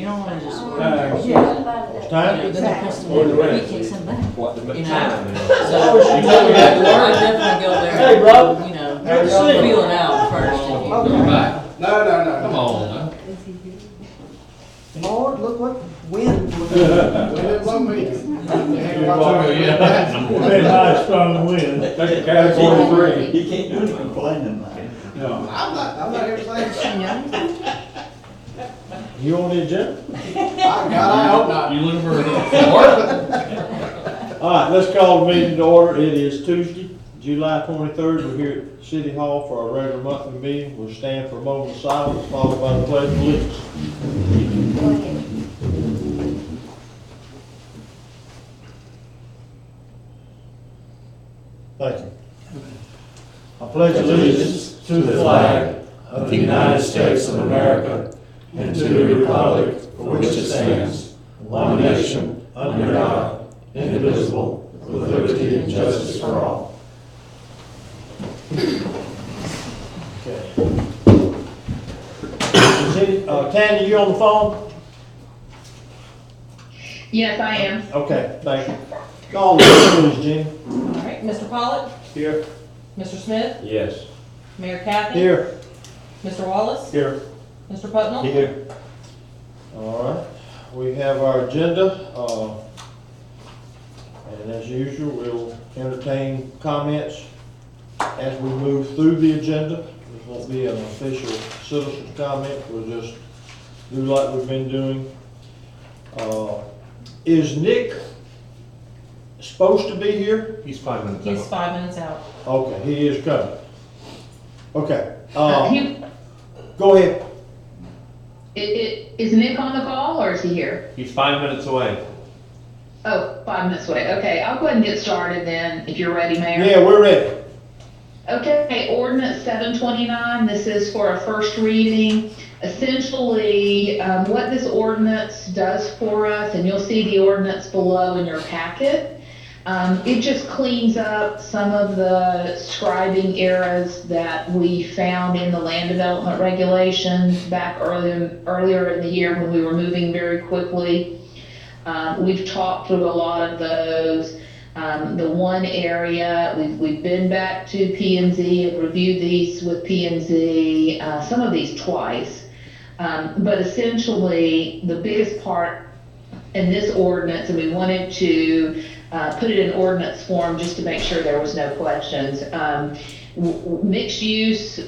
you don't wanna just. Time? Then they're pressing Or the it, rest. you can't send back. What, the You know. time is. So, she you told me that. definitely go there. Hey, Rob. You know, Good to see you. feel it out first. If you- Okay. Right. No. Come on now. Lord, look what wind. You're welcome, Very high, strong wind. That's a category 3. You can't do any complaining, man. No. I'm not here to say. You on the agenda? God, I hope not. You looking for a All right, let's call the meeting to order. It is Tuesday, July 23rd. We're here at City Hall for our regular monthly meeting. We'll stand for a moment of silence, followed by the pledge of allegiance. Thank you. I pledge allegiance to the flag of the United States of America and to the republic for which it stands, one nation, under God, indivisible, with liberty and justice for all. Okay. Tanya, you on the phone? Yes, I am. Okay, thank you. Call the roll, please, Jenny. All right, Mr. Pollock, Here. Mr. Smith, Yes. Mayor Kathy. Here. Mr. Wallace, Here. Mr. Putnam. Here. All right, we have our agenda, and as usual, we'll entertain comments as we move through the agenda. This won't be an official citizen's comment, we'll just do like we've been doing. Is Nick supposed to be here? He's 5 minutes He's out. 5 minutes out. Okay, he is coming. Okay, He, go ahead. is Nick on the call or is he here? He's 5 minutes away. Oh, 5 minutes away. Okay, I'll go ahead and get started then, if you're ready, Mayor. Yeah, we're ready. Okay, ordinance 729, this is for a first reading. Essentially, what this ordinance does for us, and you'll see the ordinance below in your packet, it just cleans up some of the scribing errors that we found in the land development regulations back earlier in the year when we were moving very quickly. We've talked through a lot of those. The one area, we've been back to P&Z and reviewed these with P&Z, some of these twice. But essentially, the biggest part in this ordinance, and we wanted to put it in ordinance form just to make sure there was no questions. Mixed use,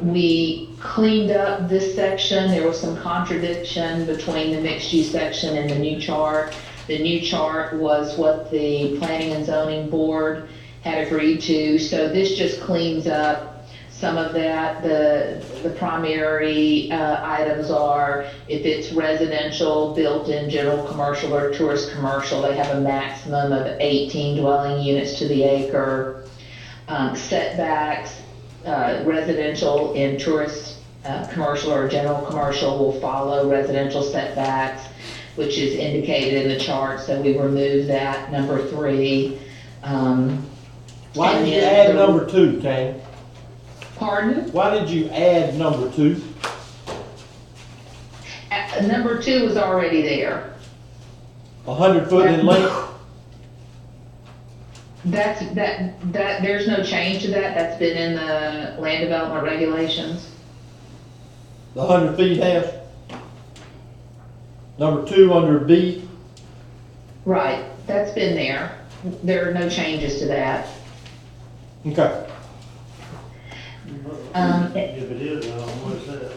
we cleaned up this section. There was some contradiction between the mixed use section and the new chart. The new chart was what the Planning and Zoning Board had agreed to. So this just cleans up some of that. The primary items are if it's residential, built-in, general commercial, or tourist commercial, they have a maximum of 18 dwelling units to the acre. Setbacks, residential and tourist commercial or general commercial will follow residential setbacks, which is indicated in the chart, so we remove that, number 3. Why did you add number 2, Tanya? Pardon? Why did you add number 2? Number 2 was already there. 100 foot in length? There's no change to that. That's been in the land development regulations. The 100 feet has? Number 2 under B? Right, that's been there. There are no changes to that. Okay. If it is, what's that?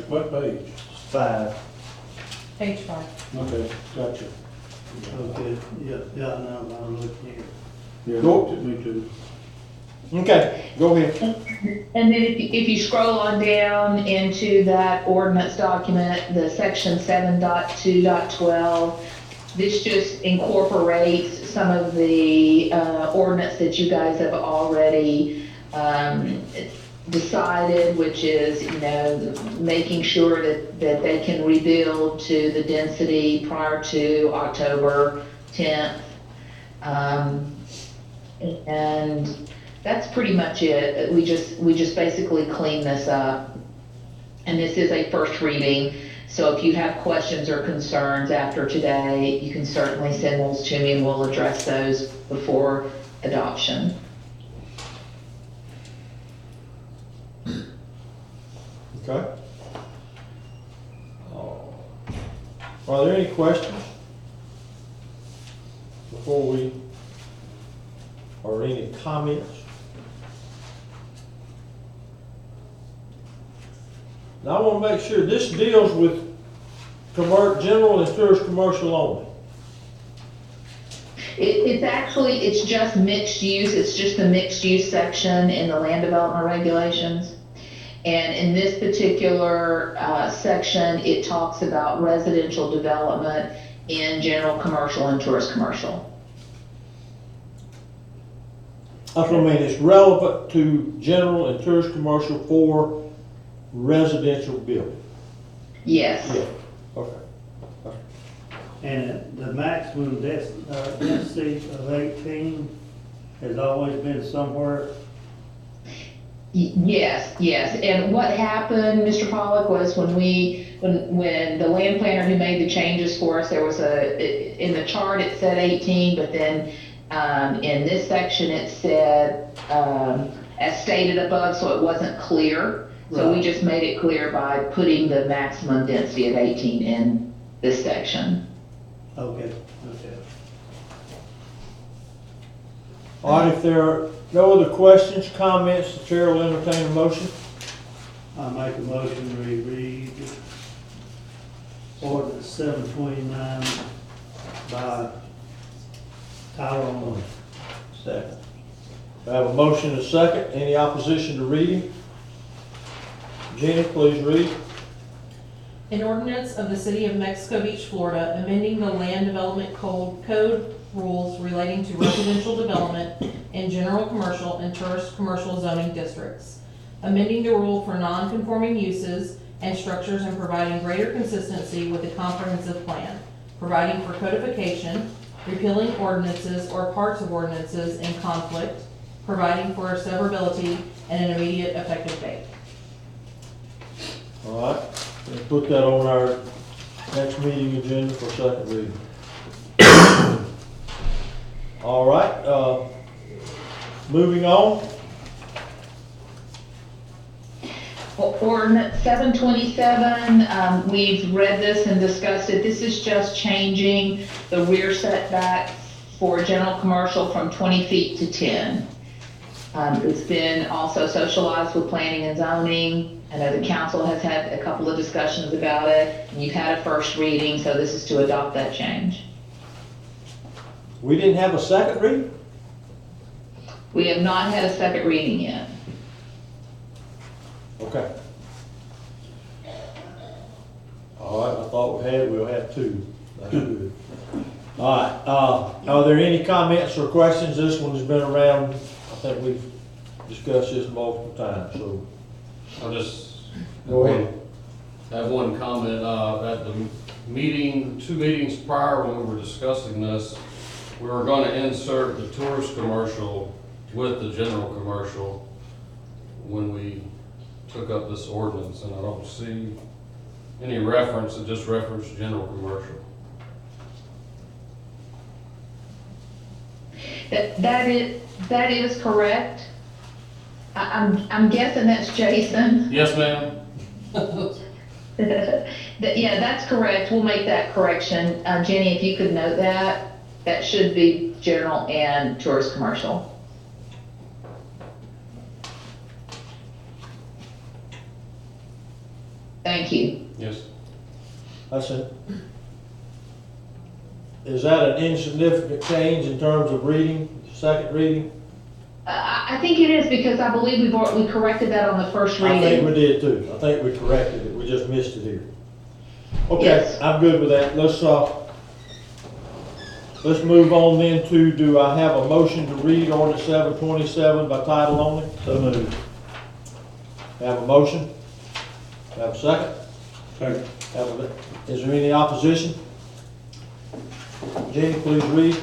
What page? 5. Page 5. Okay, gotcha. Okay, yeah, no, I'm looking here. Yeah, Go. me too. Okay, go ahead. And then if you scroll on down into that ordinance document, the section 7.2.12, this just incorporates some of the ordinance that you guys have already decided, which is, making sure that they can rebuild to the density prior to October 10th. And that's pretty much it. We just basically clean this up. And this is a first reading, So if you have questions or concerns after today, you can certainly send those to me and we'll address those before adoption. Okay. Are there any questions before we, or any comments? Now, I want to make sure this deals with general and tourist commercial only. It's just mixed use, it's just the mixed use section in the land development regulations. And in this particular section, it talks about residential development in general commercial and tourist commercial. That's what I mean, it's relevant to general and tourist commercial for residential building. Yes. Yeah, okay. And the maximum density of 18 has always been somewhere. Yes. And what happened, Mr. Pollock, was when the land planner who made the changes for us, there was in the chart it said 18, but then in this section it said, as stated above, so it wasn't clear. So we just made it clear by putting the maximum density of 18 in this section. Okay. All right, if there are no other questions, comments, the chair will entertain a motion. I make a motion we read ordinance 729 by title only. Second. I have a motion and a second. Any opposition to reading? Jenny, please read. An ordinance of the City of Mexico Beach, Florida, amending the Land Development Code rules relating to residential development in general commercial and tourist commercial zoning districts, amending the rule for non-conforming uses and structures and providing greater consistency with the comprehensive plan, providing for codification, repealing ordinances or parts of ordinances in conflict, providing for severability and an immediate effective date. All right, we'll put that on our next meeting agenda for second reading. All right, moving on. Ordinance 727, we've read this and discussed it. This is just changing the rear setback for general commercial from 20 feet to 10. It's been also socialized with planning and zoning. I know the council has had a couple of discussions about it, and you've had a first reading, so this is to adopt that change. We didn't have a second reading? We have not had a second reading yet. Okay. All right, I thought we'll have two. That's good. All right, are there any comments or questions? This one's been around, I think we've discussed this multiple times, so I'll just. go ahead. Have one comment, at the meeting, 2 meetings prior when we were discussing this, we were gonna insert the tourist commercial with the general commercial when we took up this ordinance, and I don't see any reference, it just referenced general commercial. That is correct. I'm guessing that's Jason. Yes, ma'am? Yeah, that's correct. We'll make that correction. Jenny, if you could note that, that should be general and tourist commercial. Thank you. Yes. That's it. Is that an insignificant change in terms of reading, second reading? I think it is because I believe we corrected that on the first I think we reading. did too. I think we corrected it. We just missed it here. Okay, Yes. I'm good with that. Let's move on then to, do I have a motion to read ordinance 727 by title only? So moved. Have a motion? Have a second? Second. Is there any opposition? Jenny, please read.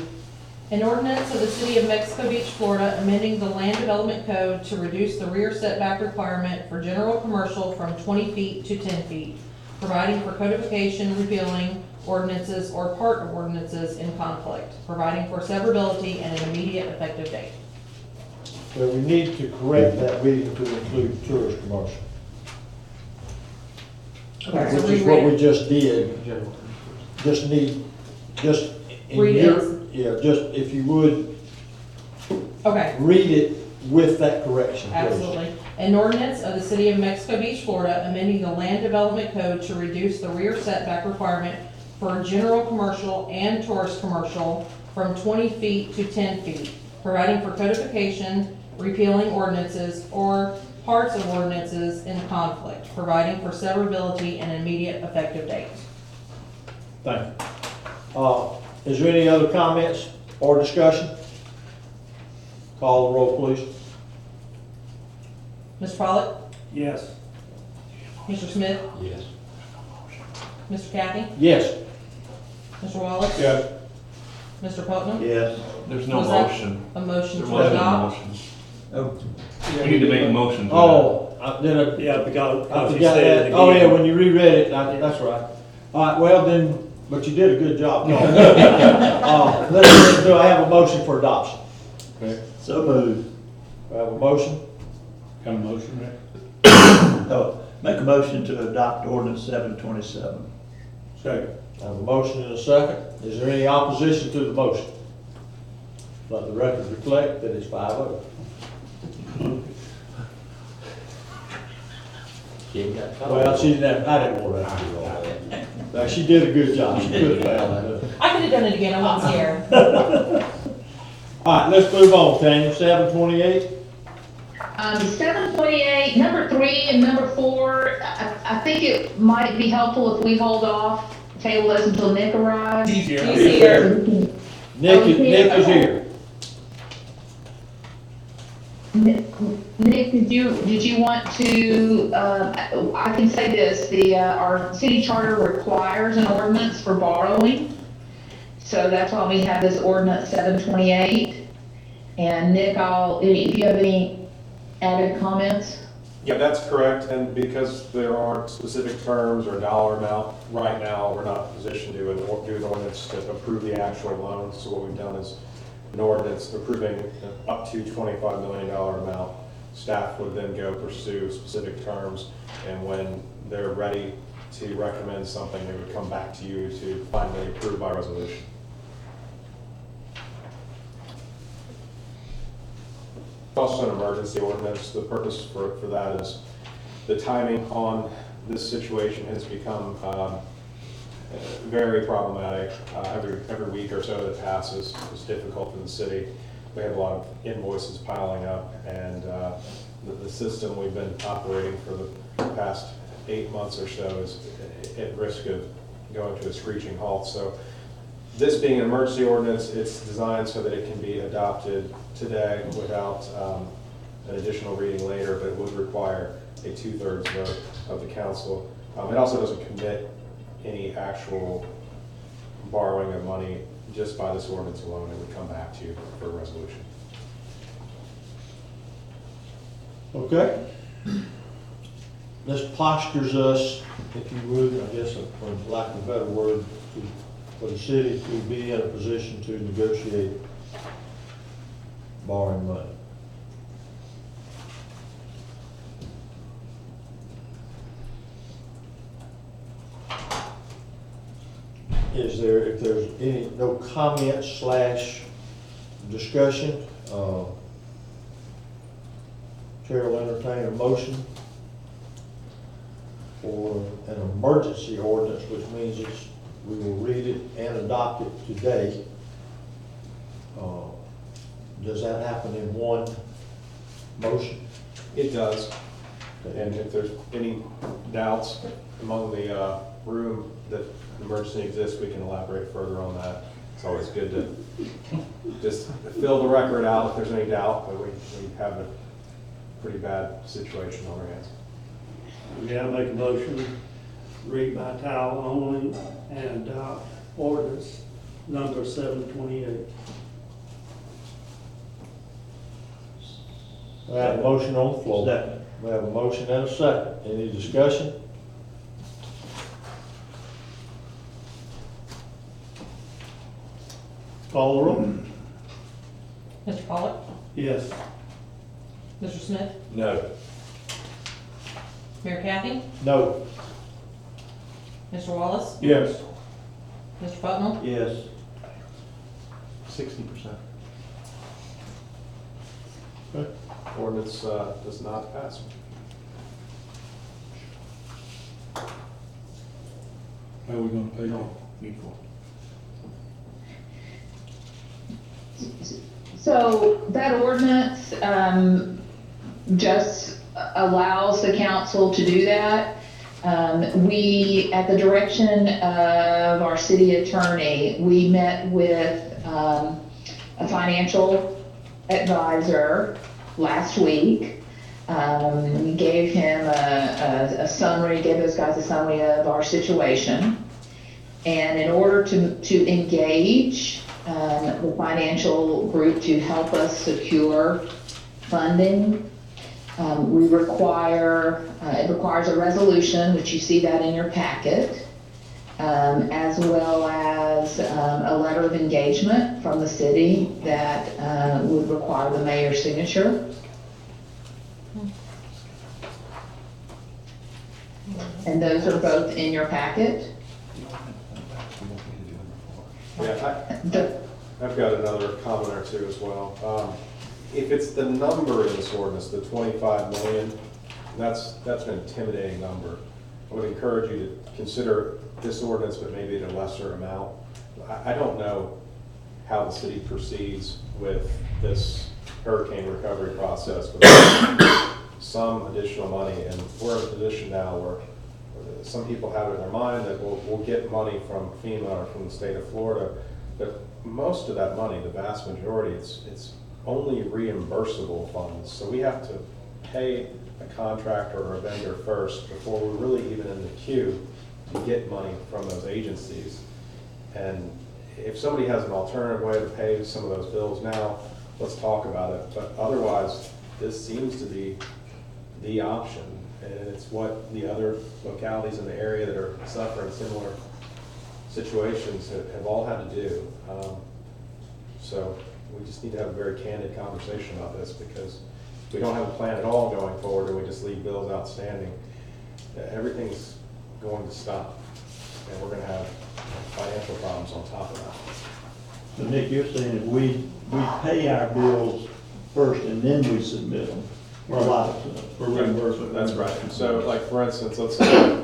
An ordinance of the City of Mexico Beach, Florida, amending the Land Development Code to reduce the rear setback requirement for general commercial from 20 feet to 10 feet, providing for codification, repealing ordinances or part of ordinances in conflict, providing for severability and an immediate effective date. Well, we need to correct that reading to include tourist commercial, Okay, so which is what reread we it. just did. Just need, just in Read your, yeah, just if you would, Okay, read it with that correction, please. absolutely. An ordinance of the City of Mexico Beach, Florida, amending the Land Development Code to reduce the rear setback requirement for general commercial and tourist commercial from 20 feet to 10 feet, providing for codification, repealing ordinances or parts of ordinances in conflict, providing for severability and immediate effective date. Thank you. Is there any other comments or discussion? Call the roll, please. Mr. Pollock? Yes. Mr. Smith? Yes. Mr. Kathy? Yes. Mr. Wallace? Yes. Mr. Putnam? Yes. There's no Was that motion. A motion There to wasn't a adopt? motion. Oh. We need to make a motion to that. Oh, did I? Yeah, because I you forgot said it that. Oh, yeah, again. when you reread it, that's right. All right, well then, but you did a good job. Do I have a motion for adoption? So moved. I have a motion. Got a motion, Rick? No, make a motion to adopt ordinance 727. Second. I have a motion and a second. Is there any opposition to the motion? Let the record reflect that it's 5-0. Well, she didn't have, I didn't want to do all that. Now, she did a good job. She could have found that. I could have done it again, I wasn't scared. All right, let's move on, Tanya. 728. 728, number 3 and number 4, I think it might be helpful if we hold off, table this until Nick arrives. He's here. Nick is here. Nick, did you want to, I can say this, our city charter requires an ordinance for borrowing. So that's why we have this ordinance 728. And Nick, if you have any added comments? Yeah, that's correct, and because there aren't specific terms or dollar amount, right now, we're not in a position to do an ordinance to approve the actual loan. So what we've done is an ordinance approving up to $25 million amount. Staff would then go pursue specific terms, and when they're ready to recommend something, they would come back to you to finally approve by resolution. Also an emergency ordinance. The purpose for that is the timing on this situation has become very problematic. Every week or so that passes is difficult for the city. We have a lot of invoices piling up, and the system we've been operating for the past 8 months or so is at risk of going to a screeching halt. So this being an emergency ordinance, it's designed so that it can be adopted today without an additional reading later, but it would require a 2/3 vote of the council. It also doesn't commit any actual borrowing of money just by this ordinance alone. It would come back to you for a resolution. Okay. This postures us, if you would, I guess, for lack of a better word, for the city to be in a position to negotiate borrowing money. Is there, if there's no comments / discussion, Chair will entertain a motion for an emergency ordinance, which means we will read it and adopt it today. Does that happen in one motion? It does. And if there's any doubts among the room that an emergency exists, we can elaborate further on that. It's always good to just fill the record out if there's any doubt, but we have a pretty bad situation on our hands. Yeah, I make a motion, read by title only, and adopt ordinance number 728. We have a motion on the floor. Second. We have a motion and a second. Any discussion? Call the roll. Mr. Pollock? Yes. Mr. Smith? No. Mayor Kathy? No. Mr. Wallace? Yes. Mr. Putnam? Yes. 60%. Ordinance does not pass. How are we gonna pay that? So that ordinance, just allows the council to do that. We, at the direction of our city attorney, we met with, a financial advisor last week. We gave him a summary, gave those guys a summary of our situation. And in order to engage the financial group to help us secure funding, we require, it requires a resolution, which you see that in your packet, as well as a letter of engagement from the city that would require the mayor's signature. And those are both in your packet. Yeah, The- I've got another comment or two as well. If it's the number in this ordinance, the 25 million, that's an intimidating number. I would encourage you to consider this ordinance, but maybe at a lesser amount. I don't know how the city proceeds with this hurricane recovery process without some additional money, and we're in a position now where some people have it in their mind that we'll get money from FEMA or from the state of Florida, but most of that money, the vast majority, it's only reimbursable funds. So we have to pay a contractor or a vendor first before we're really even in the queue to get money from those agencies. And if somebody has an alternative way to pay some of those bills now, let's talk about it. But otherwise, this seems to be the option. And it's what the other localities in the area that are suffering similar situations have all had to do. So we just need to have a very candid conversation about this, because if we don't have a plan at all going forward and we just leave bills outstanding, everything's going to stop. And we're going to have financial problems on top of that. So Nick, you're saying if we pay our bills first and then we submit them for for reimbursement? That's right. So like, for instance, let's say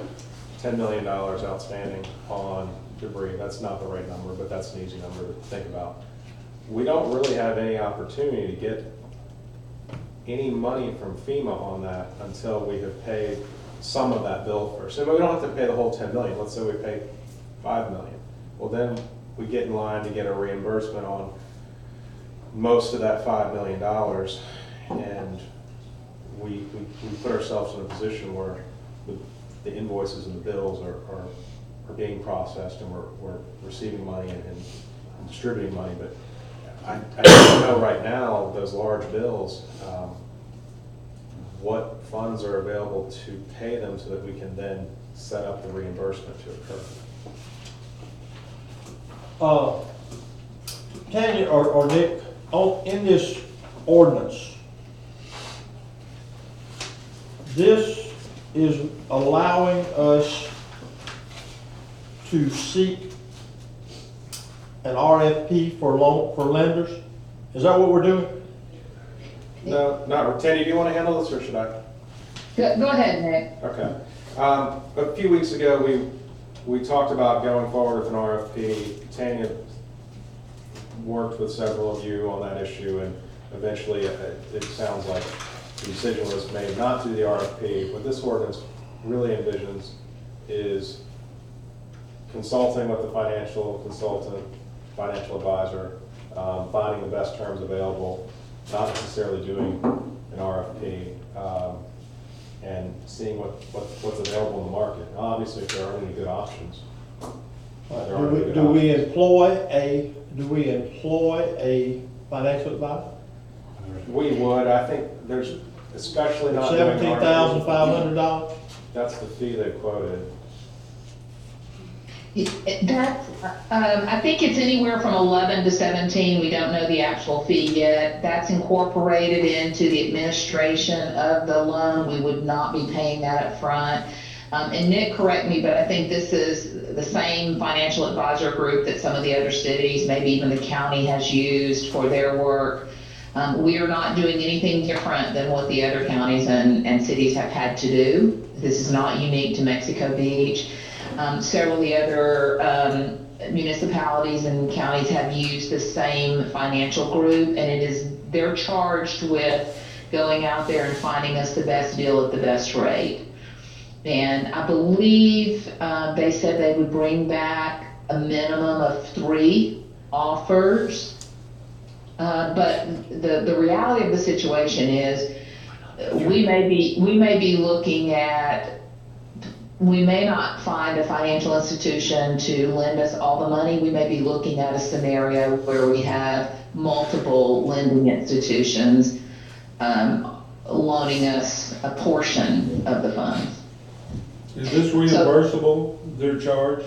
$10 million outstanding on debris. That's not the right number, but that's an easy number to think about. We don't really have any opportunity to get any money from FEMA on that until we have paid some of that bill first. So we don't have to pay the whole 10 million. Let's say we pay 5 million. Well, then we get in line to get a reimbursement on most of that $5 million, and we put ourselves in a position where the invoices and the bills are being processed, and we're receiving money and distributing money. But I don't know right now, those large bills, what funds are available to pay them so that we can then set up the reimbursement to occur. Tanya or Nick, in this ordinance, this is allowing us to seek an RFP for lenders? Is that what we're doing? No, not, Tanya, do you want to handle this, or should I? Go ahead, Nick. Okay. A few weeks ago, we talked about going forward with an RFP. Tanya worked with several of you on that issue, and eventually it sounds like the decision was made not to do the RFP. What this ordinance really envisions is consulting with the financial consultant, financial advisor, finding the best terms available, not necessarily doing an RFP, and seeing what's available in the market. Obviously, if there aren't any good options. Do we employ a financial advisor? We would. I think there's, especially not doing an RFP. $17,500? That's the fee they quoted. That's, I think it's anywhere from 11 to 17. We don't know the actual fee yet. That's incorporated into the administration of the loan. We would not be paying that up front. And Nick, correct me, but I think this is the same financial advisor group that some of the other cities, maybe even the county, has used for their work. We are not doing anything different than what the other counties and cities have had to do. This is not unique to Mexico Beach. Several of the other municipalities and counties have used the same financial group, and they're charged with going out there and finding us the best deal at the best rate. And I believe they said they would bring back a minimum of 3 offers. But the reality of the situation is we may be looking at, we may not find a financial institution to lend us all the money. We may be looking at a scenario where we have multiple lending institutions loaning us a portion of the funds. Is this reimbursable, their charge?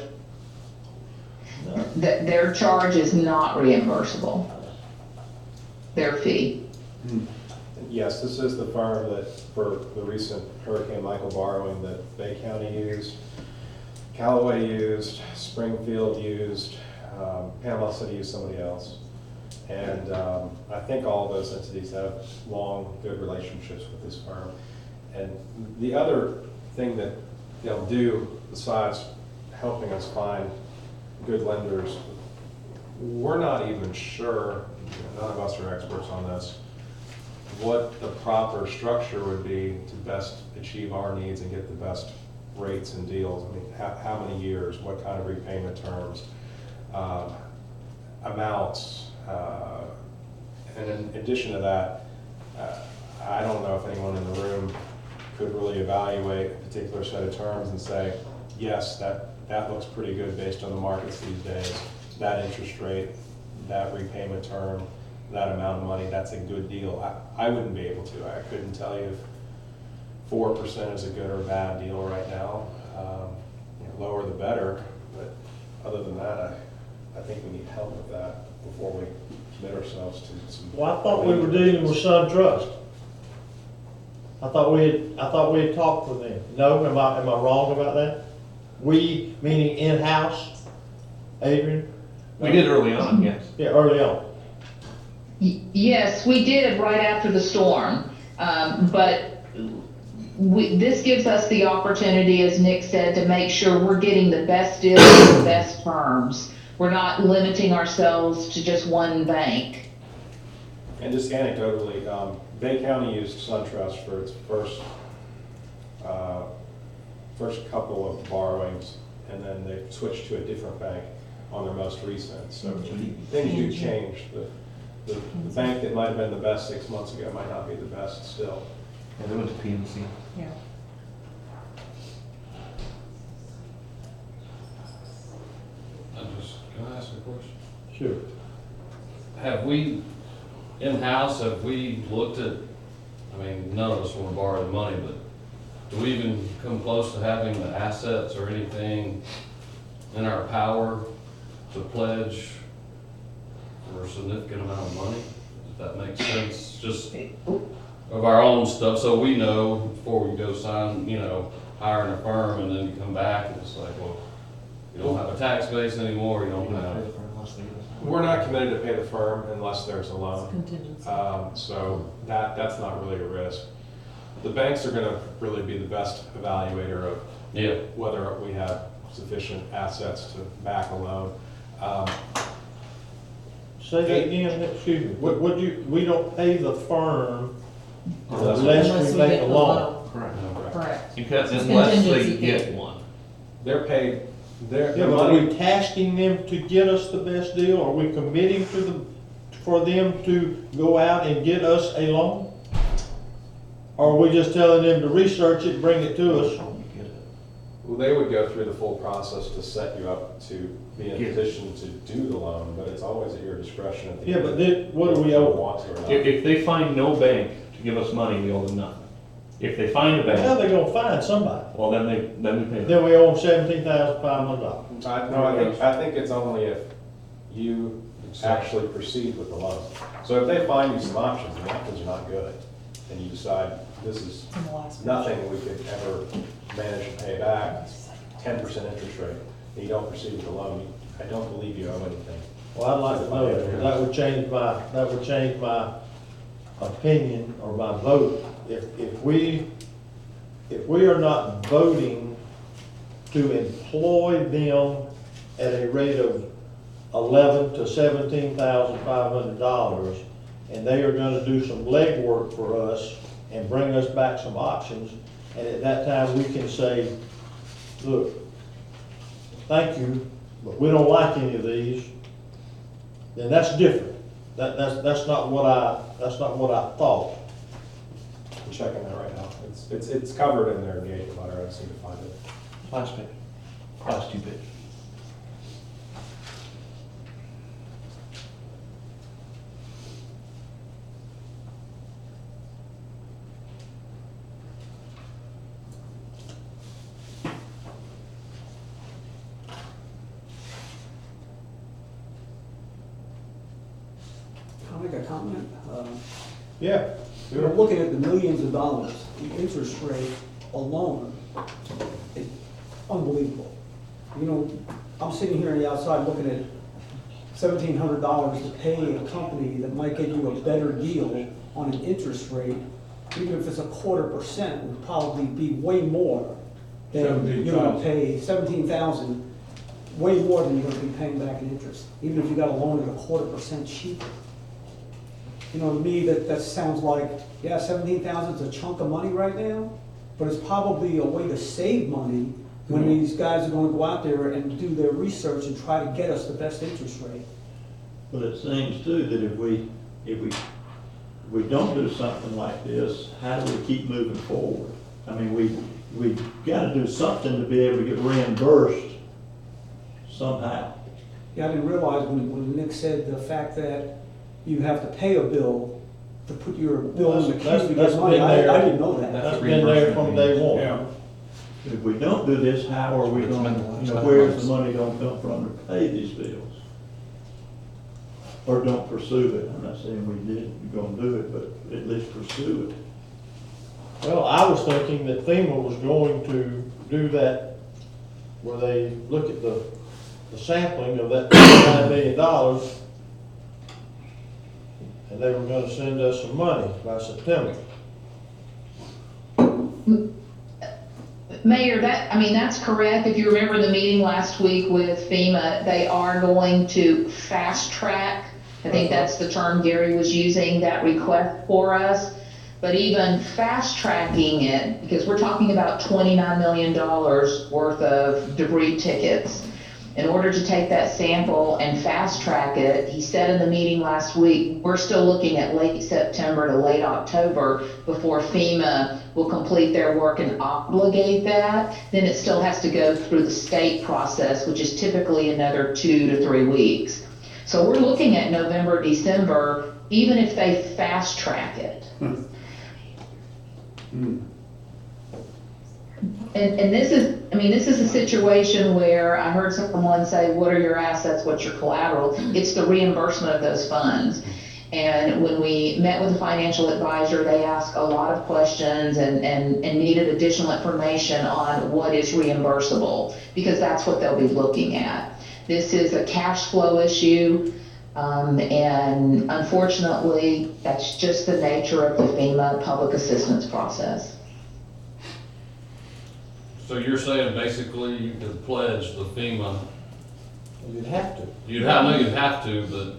Their charge is not reimbursable, their fee. Yes, this is the firm that, for the recent Hurricane Michael borrowing, that Bay County used, Callaway used, Springfield used, Panama City used somebody else. And I think all of those entities have long, good relationships with this firm. And the other thing that they'll do, besides helping us find good lenders, we're not even sure, none of us are experts on this, what the proper structure would be to best achieve our needs and get the best rates and deals. I mean, how many years, what kind of repayment terms, amounts, and in addition to that, I don't know if anyone in the room could really evaluate a particular set of terms and say, yes, that looks pretty good based on the markets these days, that interest rate, that repayment term, that amount of money, that's a good deal. I wouldn't be able to. I couldn't tell you if 4% is a good or bad deal right now. Lower the better, but other than that, I think we need help with that before we commit ourselves to some. Well, I thought we were dealing with SunTrust. I thought we had talked with them. No, am I wrong about that? We, meaning in-house, Adrian? We did early on, yes. Yeah, early on. Yes, we did right after the storm, but this gives us the opportunity, as Nick said, to make sure we're getting the best deals and the best terms. We're not limiting ourselves to just one bank. And just anecdotally, Bay County used SunTrust for its first couple of borrowings, and then they switched to a different bank on their most recent. So things do change. The bank that might have been the best 6 months ago might not be the best still. Yeah, they went to PNC. Yeah. Can I ask a question? Sure. Have we, in-house, have we looked at, I mean, none of us want to borrow the money, but do we even come close to having the assets or anything in our power to pledge for a significant amount of money? If that makes sense, just of our own stuff, so we know before we go sign, hiring a firm, and then you come back and it's like, well, you don't have a tax base anymore, you don't have. We're not committed to pay the firm unless there's a loan. Contingency. So that's not really a risk. The banks are gonna really be the best evaluator of whether we have sufficient assets to back a loan. Say that again, excuse me. We don't pay the firm Unless unless we make get a the loan. Correct. Correct. Because It's unless they contingency get fee. one. They're paid, their Yeah, but are money. we tasking them to get us the best deal? Are we committing for them to go out and get us a loan? Or are we just telling them to research it, bring it to us? Well, they would go through the full process to set you up to be in a Yeah. position to do the loan, but it's always at your discretion at the Yeah, end. but what do we If you owe? want to or not. If they find no bank to give us money, we owe them nothing. If they find a How bank, they gonna find somebody? well, then we pay them. Then we owe them $17,500. I think it's only if you actually proceed with the loan. So if they find you some options, and the options are not good, and you decide this is nothing we could ever manage to pay back, 10% interest rate, and you don't proceed with the loan, I don't believe you owe anything. Well, I'd like to know that, 'cause that would change my opinion or my vote. If we are not voting to employ them at a rate of $11,000 to $17,500, and they are gonna do some legwork for us and bring us back some options, and at that time, we can say, look, thank you, but we don't like any of these, then that's different. That's not what I thought. I'm checking that right now. It's covered in their engagement letter, I just need to find it. Last page, last 2 pages. Can I make a comment? Yeah. You're looking at the millions of dollars, the interest rate alone is unbelievable. You know, I'm sitting here on the outside looking at $1,700 to pay a company that might get you a better deal on an interest rate, even if it's 0.25%, would probably be way more than you're gonna pay, 17,000, way more than you're gonna be paying back in interest, even if you got a loan at 0.25% cheaper. You know, to me, that sounds like, yeah, 17,000 is a chunk of money right now, but it's probably a way to save money when these guys are gonna go out there and do their research and try to get us the best interest rate. But it seems too that if we don't do something like this, how do we keep moving forward? I mean, we gotta do something to be able to get reimbursed somehow. Yeah, I didn't realize when Nick said the fact that you have to pay a bill to put your bill in the queue to That's get money, been there. I didn't know that. That's been there from day one. Yeah. If we don't do this, how are we gonna, where's the money gonna come from to pay these bills? Or don't pursue it, I'm not saying we're gonna do it, but at least pursue it. Well, I was thinking that FEMA was going to do that, where they look at the sampling of that $9 million, and they were gonna send us some money by September. Mayor, that's correct. If you remember the meeting last week with FEMA, they are going to fast track, I think that's the term Gary was using, that request for us. But even fast tracking it, because we're talking about $29 million worth of debris tickets. In order to take that sample and fast track it, he said in the meeting last week, we're still looking at late September to late October before FEMA will complete their work and obligate that. Then it still has to go through the state process, which is typically another 2 to 3 weeks. So we're looking at November, December, even if they fast track it. And this is a situation where I heard someone say, what are your assets, what's your collateral? It's the reimbursement of those funds. And when we met with the financial advisor, they asked a lot of questions and needed additional information on what is reimbursable, because that's what they'll be looking at. This is a cash flow issue, and unfortunately, that's just the nature of the FEMA public assistance process. So you're saying basically you could pledge the FEMA, You'd have to. you'd have to, but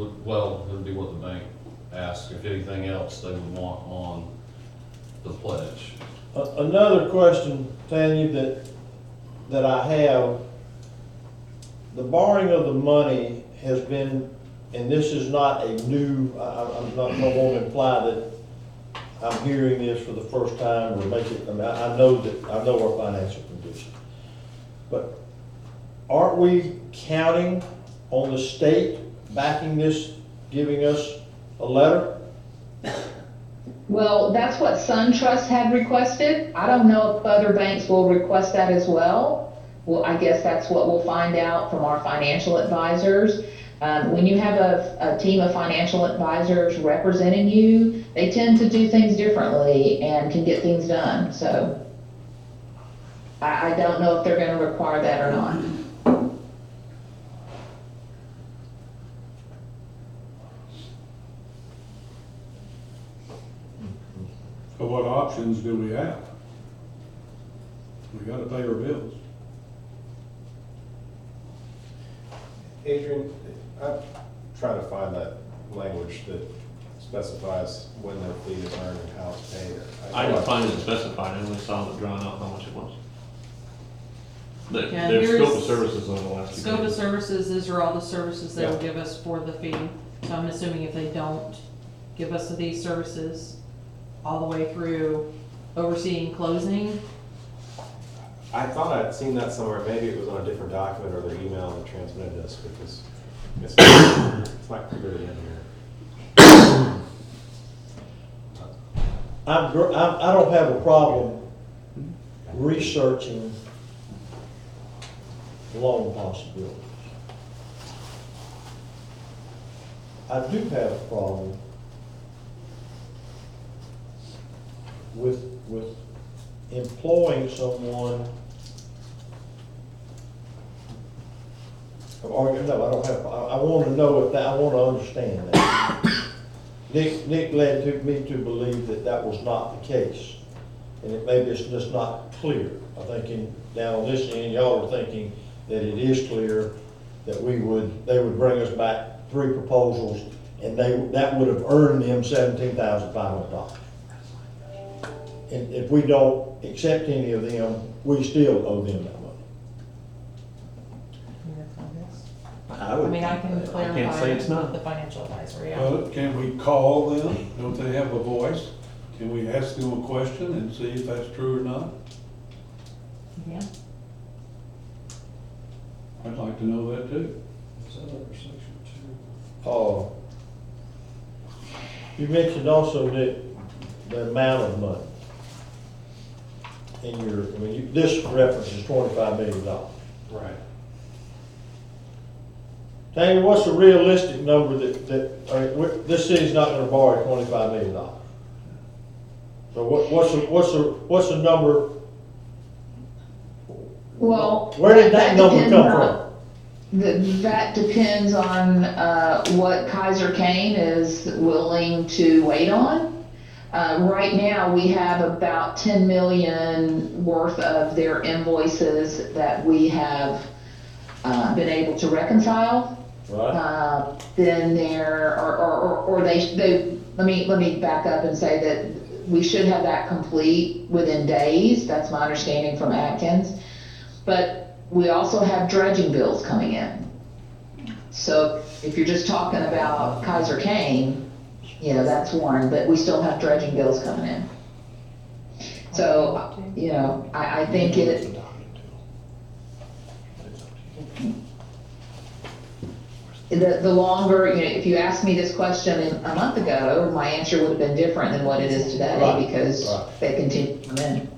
it would be what the bank asks, if anything else they would want on the pledge. Another question, Tanya, that I have, the borrowing of the money has been, and this is not a new, I'm not going to imply that I'm hearing this for the first time or make it, I know our financial condition. But aren't we counting on the state backing this, giving us a letter? Well, that's what SunTrust had requested. I don't know if other banks will request that as well. Well, I guess that's what we'll find out from our financial advisors. When you have a team of financial advisors representing you, they tend to do things differently and can get things done. So I don't know if they're going to require that or not. So what options do we have? We gotta pay our bills. Adrian, I'm trying to find that language that specifies when their fee is earned and how it's paid. I didn't find it specified, I only saw it drawn out how much it was. Yeah, Their scope of here's- services on the last two Scope of pages. services, these are all the services they will Yeah. give us for the fee. So I'm assuming if they don't give us these services all the way through overseeing closing, I thought I'd seen that somewhere, maybe it was on a different document or their email that transmitted this, because it's not clearly in here. I don't have a problem researching loan possibilities. I do have a problem with employing someone, or, no, I don't have, I want to know if that, I want to understand that. Nick led me to believe that that was not the case, and maybe it's just not clear. I'm thinking, down on this end, y'all are thinking that it is clear that they would bring us back 3 proposals, and that would have earned them $17,500. And if we don't accept any of them, we still owe them that money. I mean, I can clarify can't say it's not. with the financial advisor, yeah. But can we call them? Don't they have a voice? Can we ask them a question and see if that's true or not? Yeah. I'd like to know that too. Is that under section 2? You mentioned also that the amount of money in your, this reference is $25 million. Right. Tanya, what's the realistic number this city's not gonna borrow $25 million? So what's the number? Well, Where did that number depends come on- from? That depends on what Kaiser Kane is willing to wait on. Right now, we have about 10 million worth of their invoices that we have been able to reconcile. Right. Then there, or they, let me back up and say that we should have that complete within days. That's my understanding from Atkins. But we also have dredging bills coming in. So if you're just talking about Kaiser Kane, that's one, but we still have dredging bills coming in. So, I think the longer, if you asked me this question a month ago, my answer would have been different than what it is today, Right, because right. they continue to come in.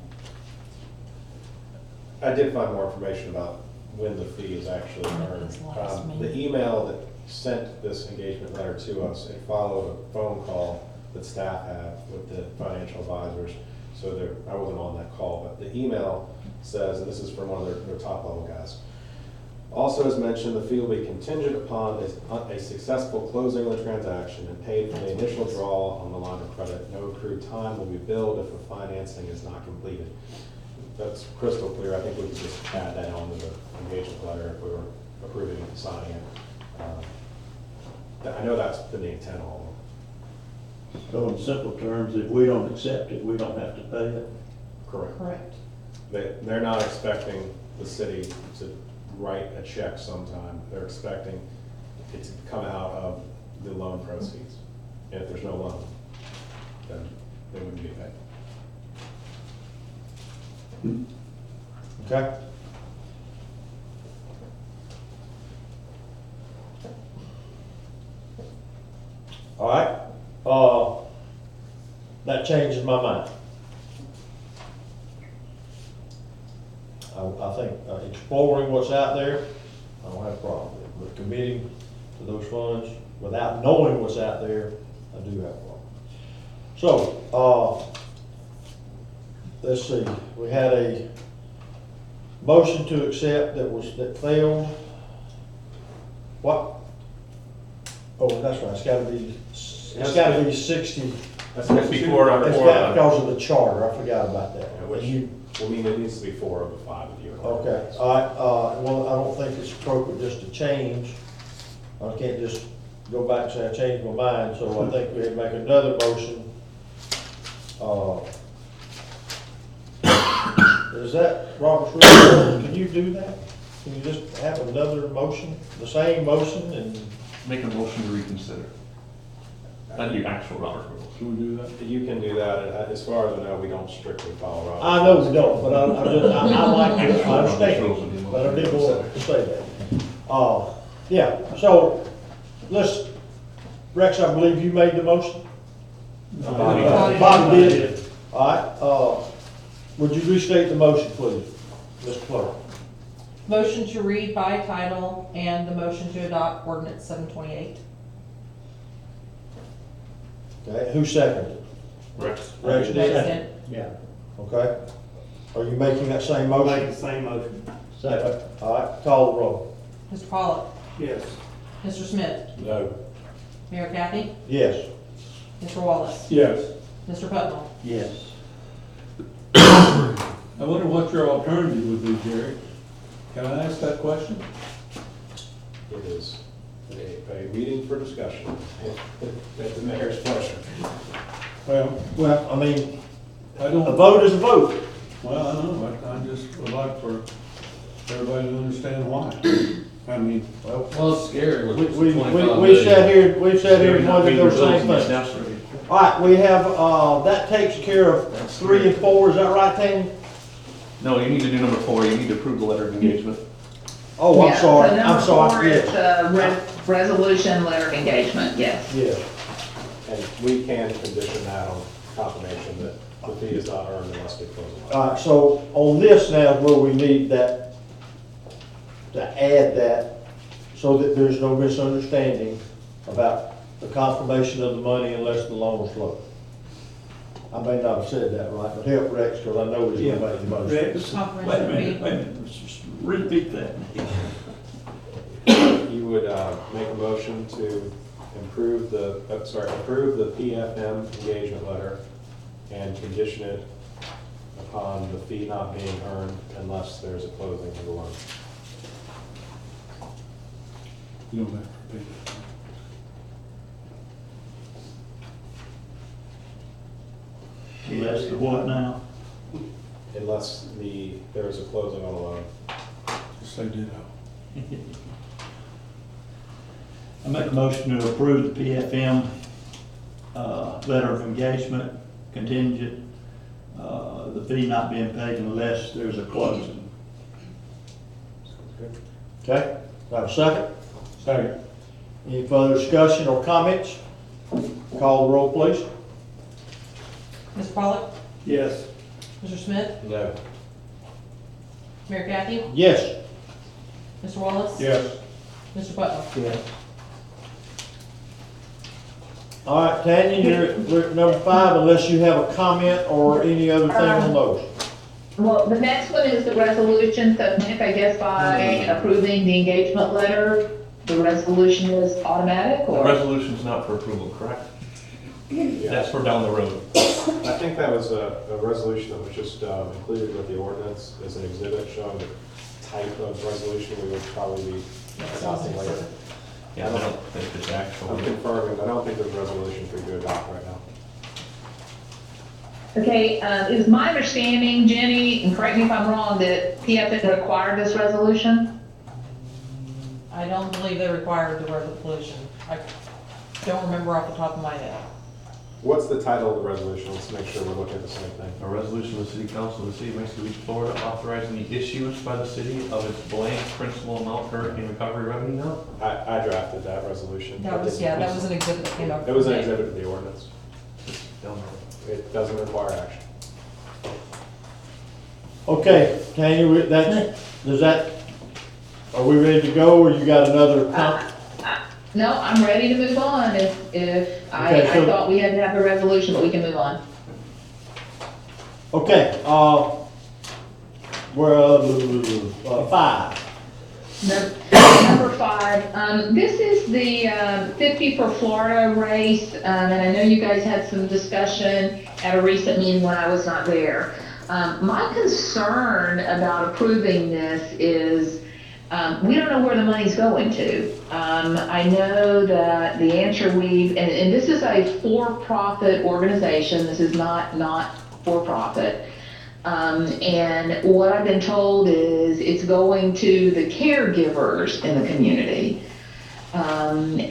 I did find more information about when the fee is actually earned. The email that sent this engagement letter to us, it followed a phone call that staff had with the financial advisors. So I wasn't on that call, but the email says, and this is from one of their top level guys, also as mentioned, the fee will be contingent upon a successful closing of the transaction and paid from the initial draw on the line of credit. No accrued time will be billed if the financing is not completed. That's crystal clear. I think we could just add that on to the engagement letter if we were approving it and signing it. I know that's been the intent all along. So in simple terms, if we don't accept it, we don't have to pay it? Correct. Correct. They're not expecting the city to write a check sometime. They're expecting it to come out of the loan proceeds. And if there's no loan, then they wouldn't be paid. Okay? All right, that changes my mind. I think exploring what's out there, I don't have a problem with it, but committing to those funds without knowing what's out there, I do have a problem. So, let's see, we had a motion to accept that failed. What? Oh, that's right, it's gotta be 60. That's That's before our It's got, because of the charter, I forgot about that. Yeah, which, I mean, it needs to be 4 of the 5 of you. Okay, all right, well, I don't think it's appropriate just to change. I can't just go back and say I changed my mind, so I think we had to make another motion. Is that Robert's rule? Can you do that? Can you just have another motion, the same motion, and Make a motion to reconsider. That'd be actual Robert rules. Can we do that? You can do that, and as far as I know, we don't strictly follow Robert's. I know we don't, but I like it, I understand, but I didn't want to say that. Yeah, so, Rex, I believe you made the motion? Bobby did. All right, would you restate the motion, please, Mr. Clerk? Motion to read by title and the motion to adopt ordinance 728. Okay, who seconded it? Rex. Rex did? Rex Yeah. Okay. Are you making that same Make motion? the same motion. Second. All right, call the roll. Mr. Pollock. Yes. Mr. Smith. No. Mayor Kathy. Yes. Mr. Wallace. Yes. Mr. Putnam. Yes. I wonder what your alternative would be, Jerry? Can I ask that question? It is a meeting for discussion at the mayor's pleasure. Well, I mean, I a don't, vote is a vote. well, I know, I just would like for everybody to understand why. I mean, Well, it's scary with We 25 we've million. we've sat here and wondered those same things. Necessary. All right, we have, that takes care of 3 and 4, is that right, Tanya? No, you need to do number 4, you need to approve the letter of engagement. Oh, I'm Yeah, sorry, so I'm number sorry, 4 is yes, the resolution letter of engagement, yes. yes. And we can condition that on confirmation that the fee is not earned unless we close it. All right, so on this now is where we need that, to add that, so that there's no misunderstanding about the confirmation of the money unless the loan is flow. I may not have said that right, but help Rex, because I know he's gonna make the motion. Rex, Wait a minute, repeat that. You would make a motion to approve the PFM engagement letter and condition it upon the fee not being earned unless there's a closing of the loan. you don't have to repeat it. That's the what now? Unless there is a closing on the loan. Just say ditto. I make a motion to approve the PFM, letter of engagement contingent, the fee not being paid unless there's a closing. Okay, do I have a second? Second. Any further discussion or comments? Call the roll, please. Mr. Pollock. yes. Mr. Smith. No. Mayor Kathy. Yes. Mr. Wallace. Yes. Mr. Putnam. Yes. All right, Tanya, you're at number 5, unless you have a comment or any other thing on those. Well, the next one is the resolution, so Nick, I guess by approving the engagement letter, the resolution is automatic, The or? resolution's not for approval, correct? That's for down the road. I think that was a resolution that was just included with the ordinance as an exhibit showing the type of resolution we would probably be adopting later. Yeah, I don't think it's actual. I'm confirming, I don't think there's a resolution for you to adopt right now. Okay, it is my understanding, Jenny, and correct me if I'm wrong, that PFM required this resolution? I don't believe they required the resolution. I don't remember off the top of my head. What's the title of the resolution? Let's make sure we're looking at the same thing. A resolution of the City Council of the City of Mexico Beach, Florida, authorizing the issuance by the city of its blank principal amount hurricane recovery revenue note. I drafted that resolution. That was an exhibit that came up. It was an exhibit to the ordinance. Down the road. it doesn't require action. Okay, Tanya, are we ready to go, or you got another No, I'm ready to move on if Okay, I so- thought we had to have a resolution, but we can move on. Okay, we're, 5. Number 5, this is the 50 for Florida race, and I know you guys had some discussion at a recent meeting when I was not there. My concern about approving this is we don't know where the money's going to. I know that the answer and this is a for-profit organization, this is not for-profit. And what I've been told is it's going to the caregivers in the community. And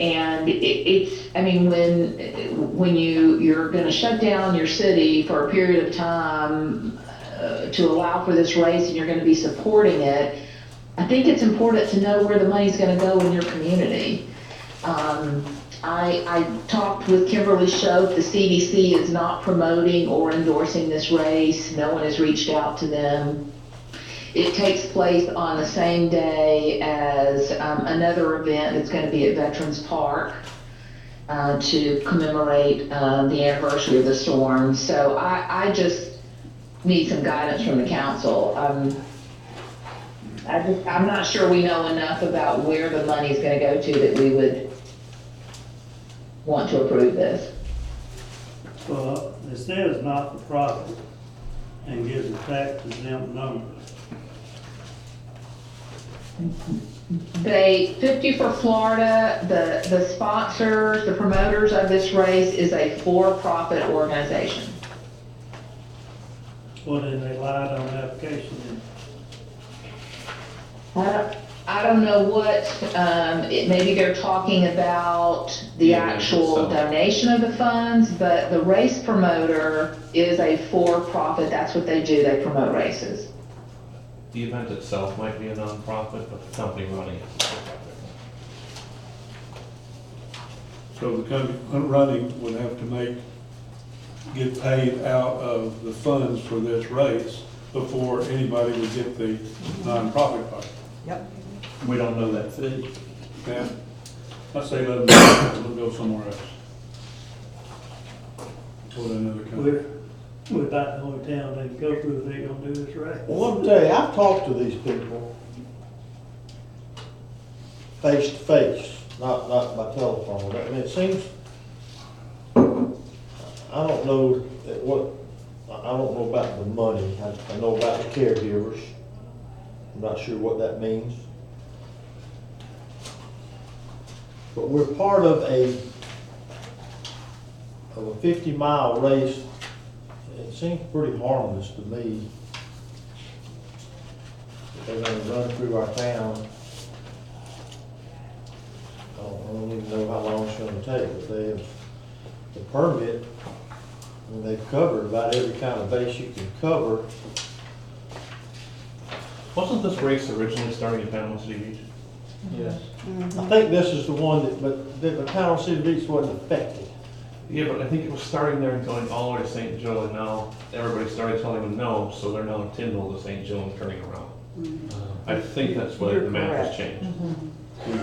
I mean, when you're gonna shut down your city for a period of time to allow for this race and you're gonna be supporting it, I think it's important to know where the money's gonna go in your community. I talked with Kimberly Shope. The CDC is not promoting or endorsing this race. No one has reached out to them. It takes place on the same day as another event that's going to be at Veterans Park to commemorate the anniversary of the storm. So I just need some guidance from the council. I'm not sure we know enough about where the money is going to go to that we would want to approve this. Well, it says not for profit and gives a tax exempt number. 50 for Florida, the sponsors, the promoters of this race is a for-profit organization. Well, then they lied on the application. I don't know what, maybe they're talking about the Yeah, actual so. donation of the funds, but the race promoter is a for-profit, that's what they do, they promote races. The event itself might be a nonprofit, but the company running it is a for-profit. So the company running would have to get paid out of the funds for this race before anybody would get the nonprofit part. We don't know that fee. Yeah, I say let them go somewhere else. Go to another company. We're about the only town they can go through if they're gonna do this right. Well, let me tell you, I've talked to these people face to face, not by telephone. I mean, it seems, I don't know about the money. I know about the caregivers. I'm not sure what that means. But we're part of a 50-mile race. It seems pretty harmless to me. They're gonna run through our town. I don't even know how long it's gonna take, but they have the permit, and they've covered about every kind of base you can cover. Wasn't this race originally starting in Panama City Beach? Yes. I think this is the one but the Panama City Beach wasn't affected. Yeah, but I think it was starting there and going all the way to St. Joe, and now everybody started telling them no, so they're now in Tyndall to St. Joe and turning around. I think that's what the map has changed.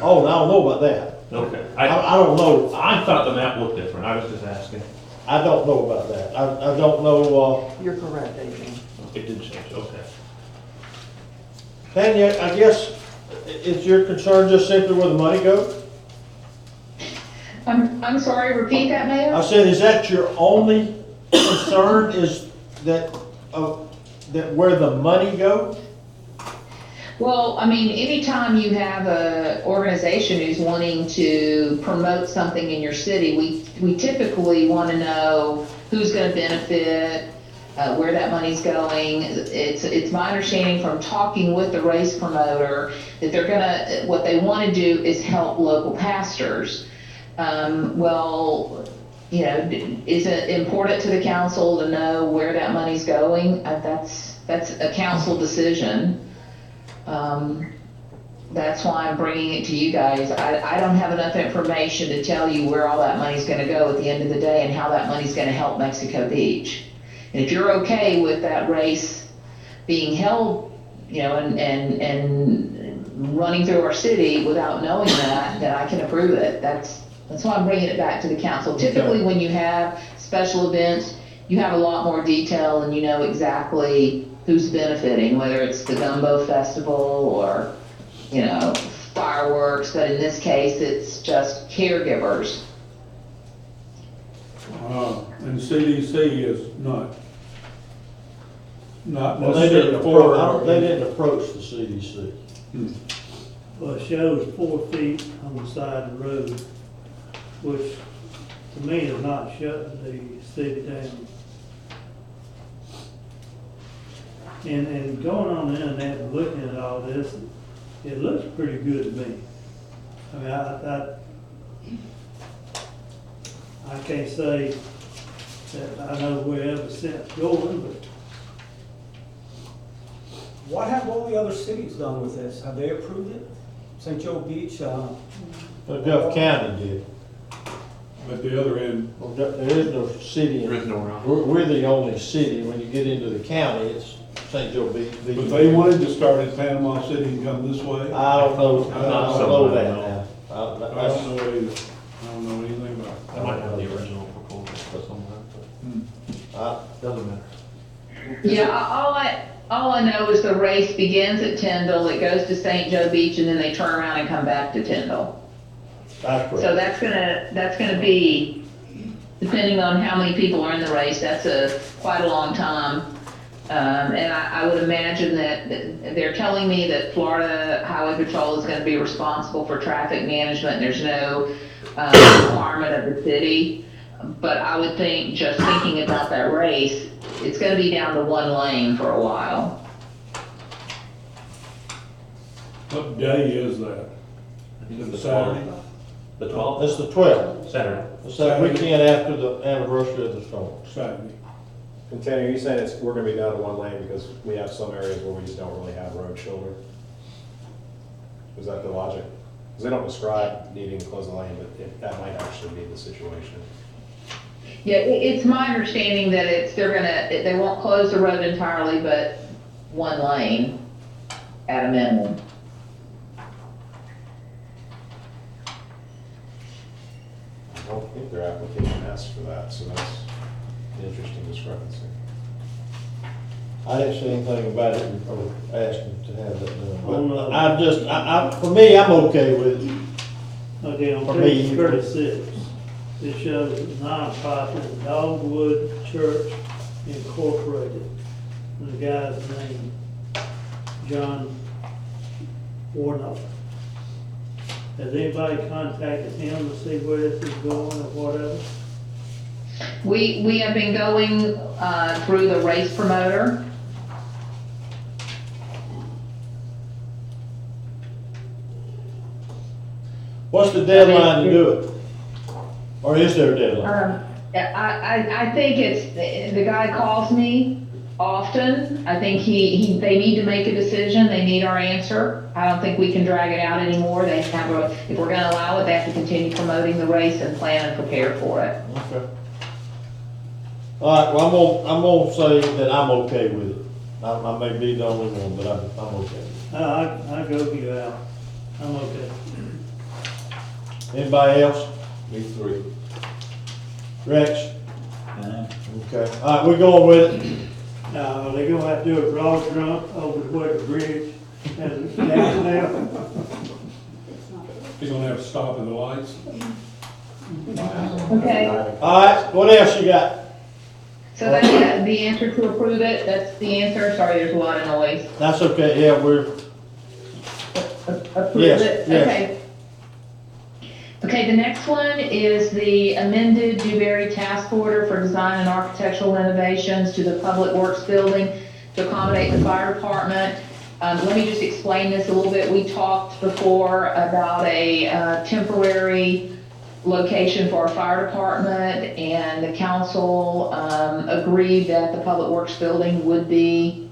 Oh, I don't know about that. Okay. I don't know. I thought the map looked different, I was just asking. I don't know about that. I don't know, You're correct, Adrian. It did change, okay. Tanya, I guess, is your concern just simply where the money goes? I'm sorry, repeat that, Mayor? I said, is that your only concern, is that where the money goes? Well, I mean, anytime you have a organization who's wanting to promote something in your city, we typically want to know who's going to benefit, where that money's going. It's my understanding from talking with the race promoter that what they want to do is help local pastors. Well, you know, is it important to the council to know where that money's going? That's a council decision. that's why I'm bringing it to you guys. I don't have enough information to tell you where all that money's gonna go at the end of the day and how that money's gonna help Mexico Beach. And if you're okay with that race being held, you know, and running through our city without knowing that, then I can approve it. That's why I'm bringing it back to the council. Typically, when you have special events, you have a lot more detail and you know exactly who's benefiting, whether it's the Gumbo Festival or, you know, fireworks, but in this case, it's just caregivers. And CDC is not Well, they didn't necessarily approach, for. they didn't approach the CDC. Well, it shows 4 feet on the side of the road, which to me is not shutting the city down. And going on the internet and looking at all this, it looks pretty good to me. I mean, I can't say that I know where every cent's going, but What have all the other cities done with this? Have they approved it? St. Joe Beach, But Gulf County did. At the other end, Well, there is no city, There is no around. we're the only city, when you get into the county, it's St. Joe Beach. but they wanted to start in Panama City and come this way. I don't know, I Not don't know something I that know. now. I That's- don't know either. I don't know anything about it. I might have the original proposal, but somewhere, but doesn't matter. Yeah, all I know is the race begins at Tyndall, it goes to St. Joe Beach, and then they turn around and come back to Tyndall. That's So correct. that's gonna be, depending on how many people are in the race, that's quite a long time. And I would imagine that they're telling me that Florida Highway Patrol is gonna be responsible for traffic management, and there's no, requirement of the city. But I would think, just thinking about that race, it's gonna be down to one lane for a while. What day is that? I think it's Is it the Saturday? 12th. The 12th? It's the 12th. Saturday. It's that weekend after the anniversary of the storm. Saturday. And Tanner, are you saying we're gonna be down to one lane because we have some areas where we just don't really have road shoulder? Is that the logic? Because they don't describe needing to close the lane, but that might actually be the situation. Yeah, it's my understanding that they won't close the road entirely, but one lane at a minimum. I don't think their application asks for that, so that's an interesting discrepancy. I didn't see anything about it or asking to have that done. Oh, no. But I'm just, for me, I'm okay with it. okay, on For me, page 36, it shows nonprofit Dogwood Church Incorporated. And the guy's name, John Warnock. Has anybody contacted him to see where this is going or whatever? We have been going, through the race promoter. What's the deadline to do it? Or is there a deadline? I think the guy calls me often. I think they need to make a decision. They need our answer. I don't think we can drag it out anymore. If we're gonna allow it, they have to continue promoting the race and plan and prepare for it. Okay. All right, well, I'm gonna say that I'm okay with it. I may be the only one, but I'm okay. I go you out. I'm okay. Anybody else? Me three. Rex? Okay, all right, we're going with it. Now, they're gonna have to do a broad jump over the Weather Bridge and down there. You're gonna have to stop at the lights. Okay. All right, what else you got? So that's the answer to approve it. That's the answer. Sorry, there's a lot of noise. That's okay, yeah, Approve Yes, it? yes. Okay. Okay, the next one is the amended Dewberry Task Order for Design and Architectural Renovations to the Public Works Building to accommodate the fire department. Let me just explain this a little bit. We talked before about a temporary location for our fire department, and the council agreed that the Public Works Building would be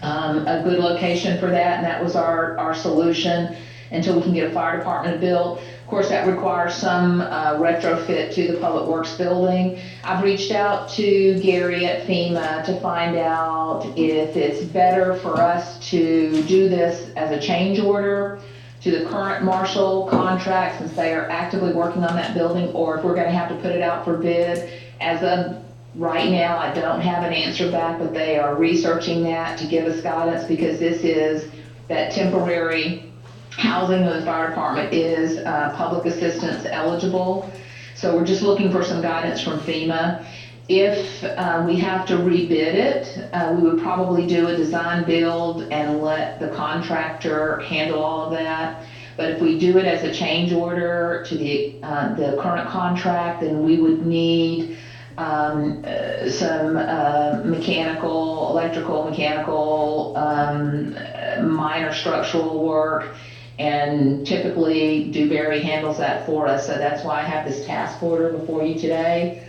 a good location for that, and that was our solution until we can get a fire department built. Of course, that requires some retrofit to the Public Works building. I've reached out to Gary at FEMA to find out if it's better for us to do this as a change order to the current Marshall contract, since they are actively working on that building, or if we're gonna have to put it out for bid. As of right now, I don't have an answer back, but they are researching that to give us guidance, because this is that temporary housing of the fire department is public assistance eligible. So we're just looking for some guidance from FEMA. If we have to rebid it, we would probably do a design build and let the contractor handle all of that. But if we do it as a change order to the current contract, then we would need some mechanical, electrical, mechanical, minor structural work. And typically Dewberry handles that for us. So that's why I have this task order before you today.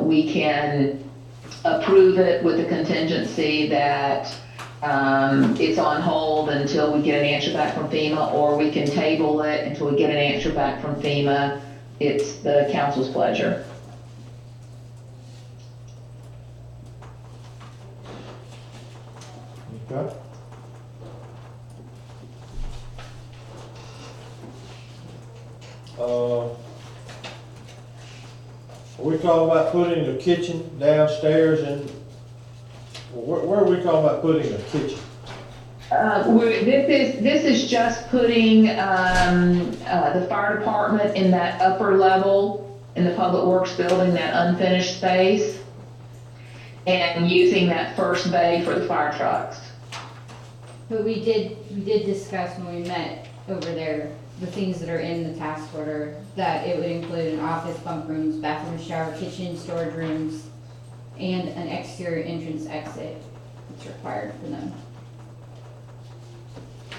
We can approve it with the contingency that it's on hold until we get an answer back from FEMA, or we can table it until we get an answer back from FEMA. It's the council's pleasure. Okay. Are we talking about putting the kitchen downstairs and, where are we talking about putting the kitchen? This is just putting the fire department in that upper level in the Public Works building, that unfinished space, and using that first bay for the fire trucks. But we did discuss when we met over there, the things that are in the task order, that it would include an office, bunk rooms, bathroom, shower, kitchen, storage rooms, and an exterior entrance exit that's required for them.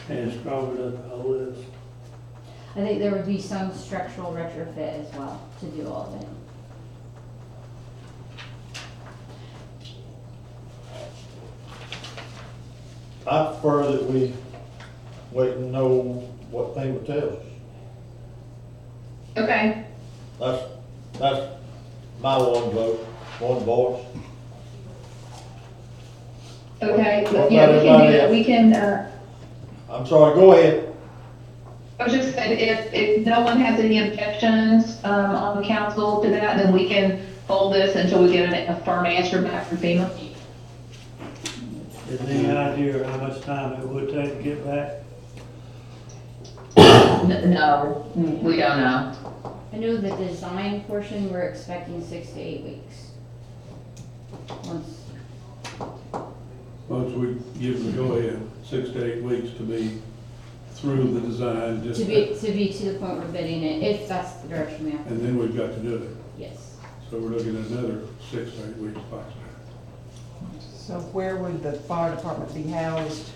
And it's probably a list. I think there would be some structural retrofit as well to do all of it. I prefer that we wait and know what FEMA tells us. Okay. That's my one vote, one voice. Okay. What Yeah, about we can do everybody that. else? We can. I'm sorry, go ahead. I was just saying, if no one has any objections on the council to that, then we can hold this until we get a firm answer back from FEMA. Is any idea how much time it would take to get back? No, we don't know. I know the design portion, we're expecting 6 to 8 weeks. Once we give them the go-ahead, 6 to 8 weeks to be through the design, just, To be to the point we're bidding it, if that's the direction we have to. and then we've got to do it. Yes. So we're looking at another 6 to 8 weeks possibly. So where would the fire department be housed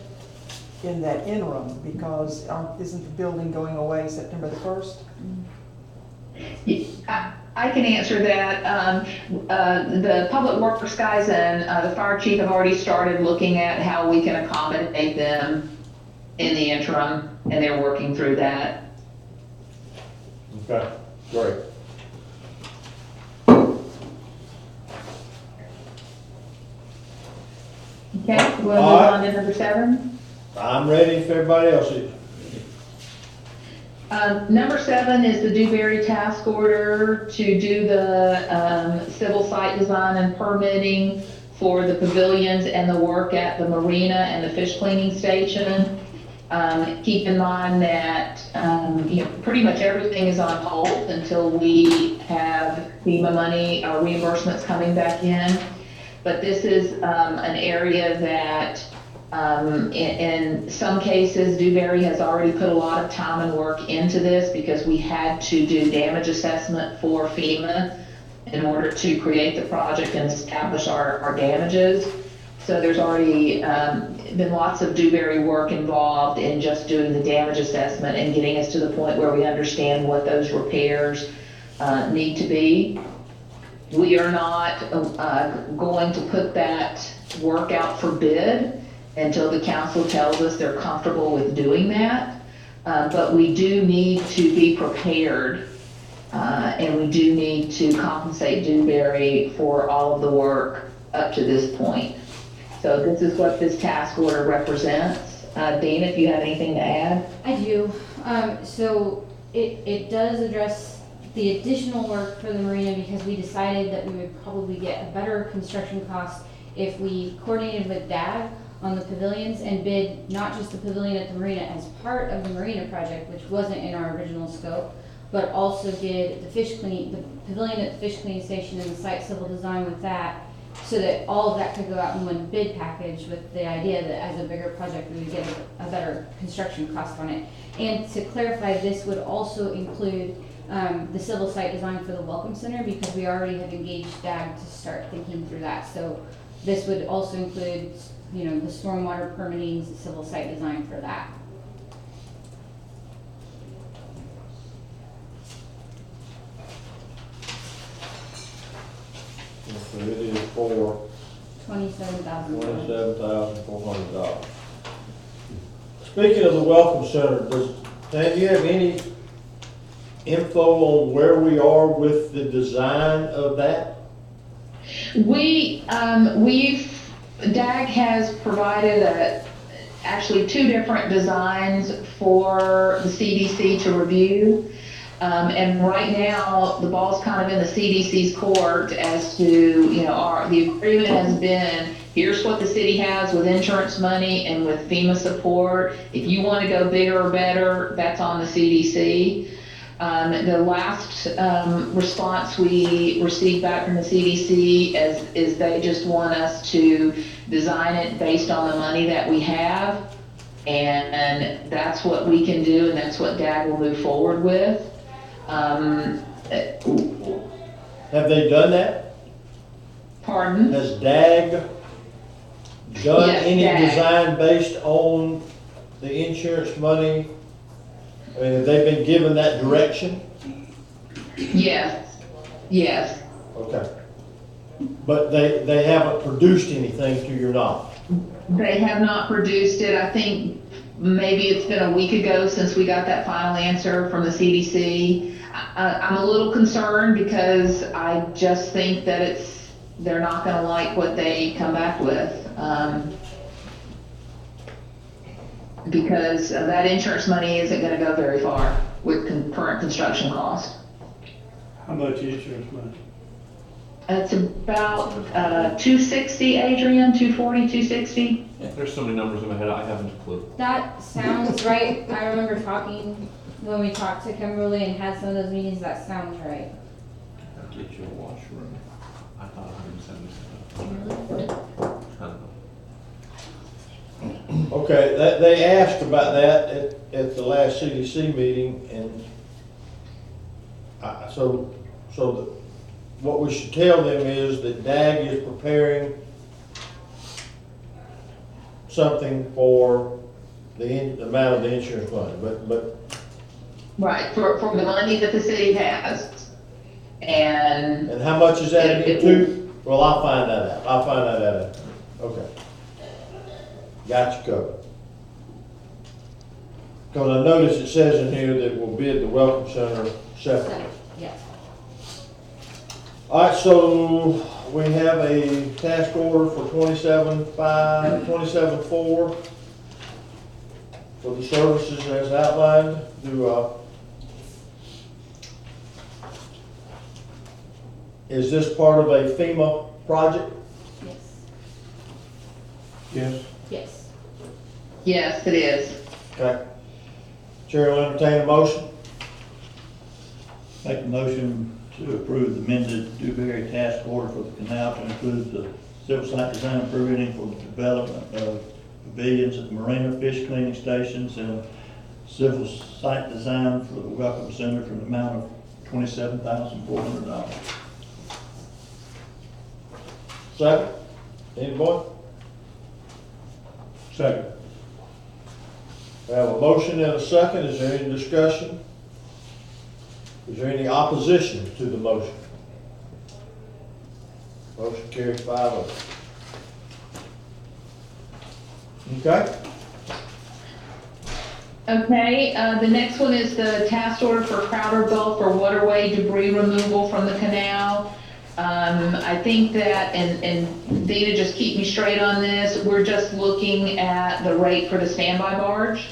in that interim? Because isn't the building going away September the 1st? I can answer that. The public works guys and the fire chief have already started looking at how we can accommodate them in the interim, and they're working through that. Okay, great. Okay, we'll move All right. on to number 7. I'm ready if everybody else is. Number 7 is the Dewberry task order to do the civil site design and permitting for the pavilions and the work at the marina and the fish cleaning station. Keep in mind that pretty much everything is on hold until we have FEMA money or reimbursements coming back in. But this is an area that in some cases, Dewberry has already put a lot of time and work into this, because we had to do damage assessment for FEMA in order to create the project and establish our damages. So there's already been lots of Dewberry work involved in just doing the damage assessment and getting us to the point where we understand what those repairs need to be. We are not going to put that work out for bid until the council tells us they're comfortable with doing that. But we do need to be prepared, and we do need to compensate Dewberry for all of the work up to this point. So this is what this task order represents. Dean, if you have anything to add? I do. So it does address the additional work for the marina because we decided that we would probably get a better construction cost if we coordinated with DAG on the pavilions and bid not just the pavilion at the marina as part of the marina project, which wasn't in our original scope, but also did the pavilion at the fish cleaning station and the site civil design with that, so that all of that could go out in one bid package with the idea that as a bigger project, we would get a better construction cost on it. And to clarify, this would also include the civil site design for the Welcome Center because we already have engaged DAG to start thinking through that. So this would also include, you know, the stormwater permitting, the civil site design for that. So it is for $27,000. Speaking of the Welcome Center, Dan, do you have any info on where we are with the design of that? DAG has provided actually two different designs for the CDC to review. And right now, the ball's kind of in the CDC's court as to, you know, the agreement has been, here's what the city has with insurance money and with FEMA support. If you want to go bigger or better, that's on the CDC. The last response we received back from the CDC is they just want us to design it based on the money that we have. And that's what we can do, and that's what DAG will move forward with. Have they done that? Pardon? Has DAG done Yes, any DAG. design based on the insurance money? I mean, have they been given that direction? Yes, yes. Okay. But they haven't produced anything to your knowledge? They have not produced it. I think maybe it's been a week ago since we got that final answer from the CDC. I'm a little concerned because I just think that they're not gonna like what they come back with. Because that insurance money isn't gonna go very far with current construction cost. How much insurance money? It's about, 260, Adrian, 240, 260. There's so many numbers in my head, I haven't a clue. That sounds right. I remember talking when we talked to Kimberly and had some of those meetings. That sounds right. Get you a washroom. I thought 177. I don't know. Okay, they asked about that at the last CDC meeting, and what we should tell them is that DAG is preparing something for the amount of the insurance money, but. Right, for the money that the city has. And And how much is that into? Well, I'll find that out. Okay. Got you covered. Because I noticed it says in here that we'll bid the Welcome Center separately. Yes. All right, so we have a task order for 27.4 for the services as outlined. Is this part of a FEMA project? Yes. Yes. Yes. yes, it is. Okay. Chair will entertain a motion. Make a motion to approve the amended Dewberry task order for the canal to include the civil site design permitting for the development of pavilions at the marina, fish cleaning stations, and civil site design for the Welcome Center for an amount of $27,400. Second. Anybody? Second. We have a motion and a second. Is there any discussion? Is there any opposition to the motion? Motion carries 5-0. Okay? Okay, the next one is the task order for Crowder Gulf for waterway debris removal from the canal. I think that, and Dina, just keep me straight on this, we're just looking at the rate for the standby barge.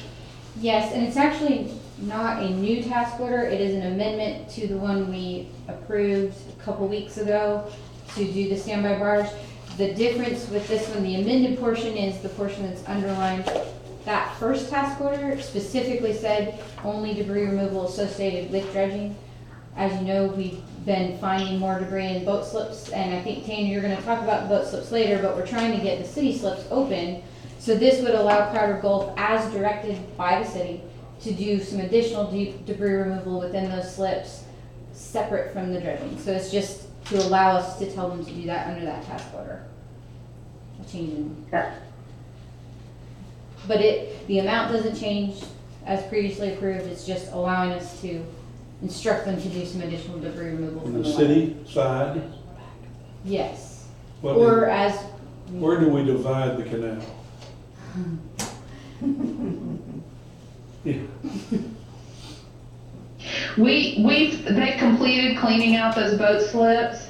Yes, and it's actually not a new task order, it is an amendment to the one we approved a couple weeks ago to do the standby barge. The difference with this one, the amended portion is the portion that's underlined. That first task order specifically said only debris removal associated with dredging. As you know, we've been finding more debris in boat slips, and I think, Tanya, you're gonna talk about the boat slips later, but we're trying to get the city slips open. So this would allow Crowder Gulf, as directed by the city, to do some additional debris removal within those slips, separate from the dredging. So it's just to allow us to tell them to do that under that task order. A change in. But the amount doesn't change as previously approved, it's just allowing us to instruct them to do some additional debris removal On from the the city side, Yes, what or do- as. where do we divide the canal? Yeah. They've completed cleaning out those boat slips.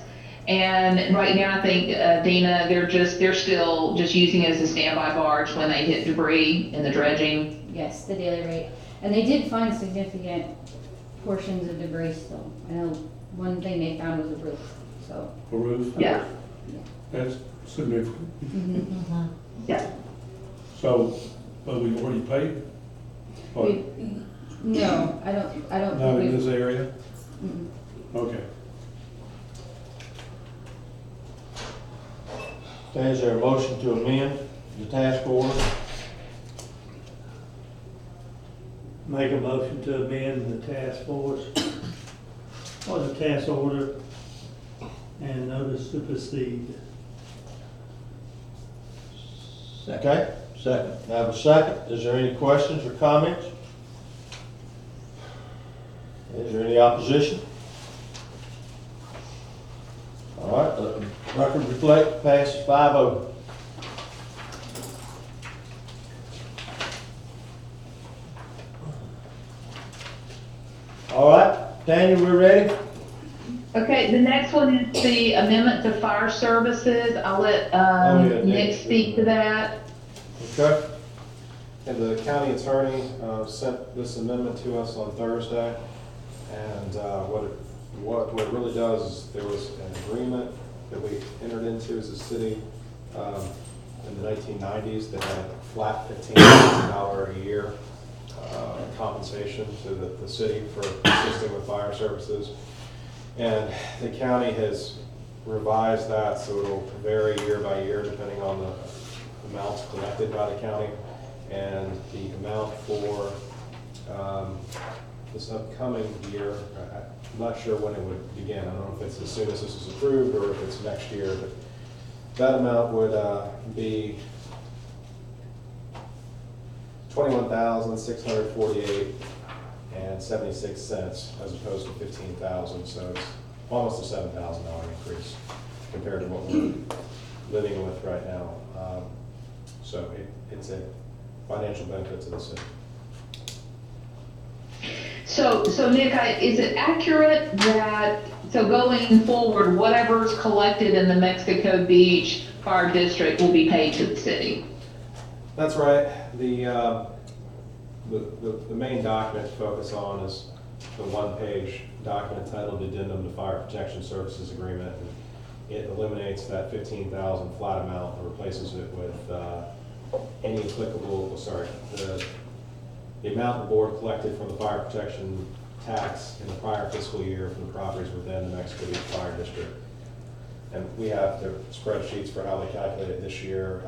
And right now, I think, Dina, they're still just using it as a standby barge when they hit debris in the dredging. Yes, the daily rate. And they did find significant portions of debris still. I know one thing they found was a roof, so. A roof? Yeah. That's significant. Yeah. So, but we've already paid? Or No, I don't not think in we. this area? Mm-mm. Okay. Okay, is there a motion to amend the task order? Make a motion to amend the task force, or the task order, and notice to proceed. Okay? Second. I have a second. Is there any questions or comments? Is there any opposition? All right, let the record reflect, passes 5-0. All right, Tanya, we're ready? Okay, the next one is the amendment to fire services. I'll let yeah, Nick speak to that. Okay. And the county attorney sent this amendment to us on Thursday. And what it really does is there was an agreement that we entered into as a city in the 1990s that had a flat $15,000 a year compensation to the city for assisting with fire services. And the county has revised that so it'll vary year by year depending on the amounts collected by the county. And the amount for this upcoming year, I'm not sure when it would begin. I don't know if it's as soon as this is approved or if it's next year, but that amount would be $21,648.76 as opposed to $15,000. So it's almost a $7,000 increase compared to what we're living with right now. So it's a financial benefit to the city. So Nick, is it accurate that, so going forward, whatever's collected in the Mexico Beach Fire District will be paid to the city? That's right. The main document to focus on is the one-page document titled Addendum to Fire Protection Services Agreement. It eliminates that $15,000 flat amount and replaces it with any applicable, the amount the board collected from the fire protection tax in the prior fiscal year from the properties within the Mexico Beach Fire District. And we have the spreadsheets for how they calculate it this year.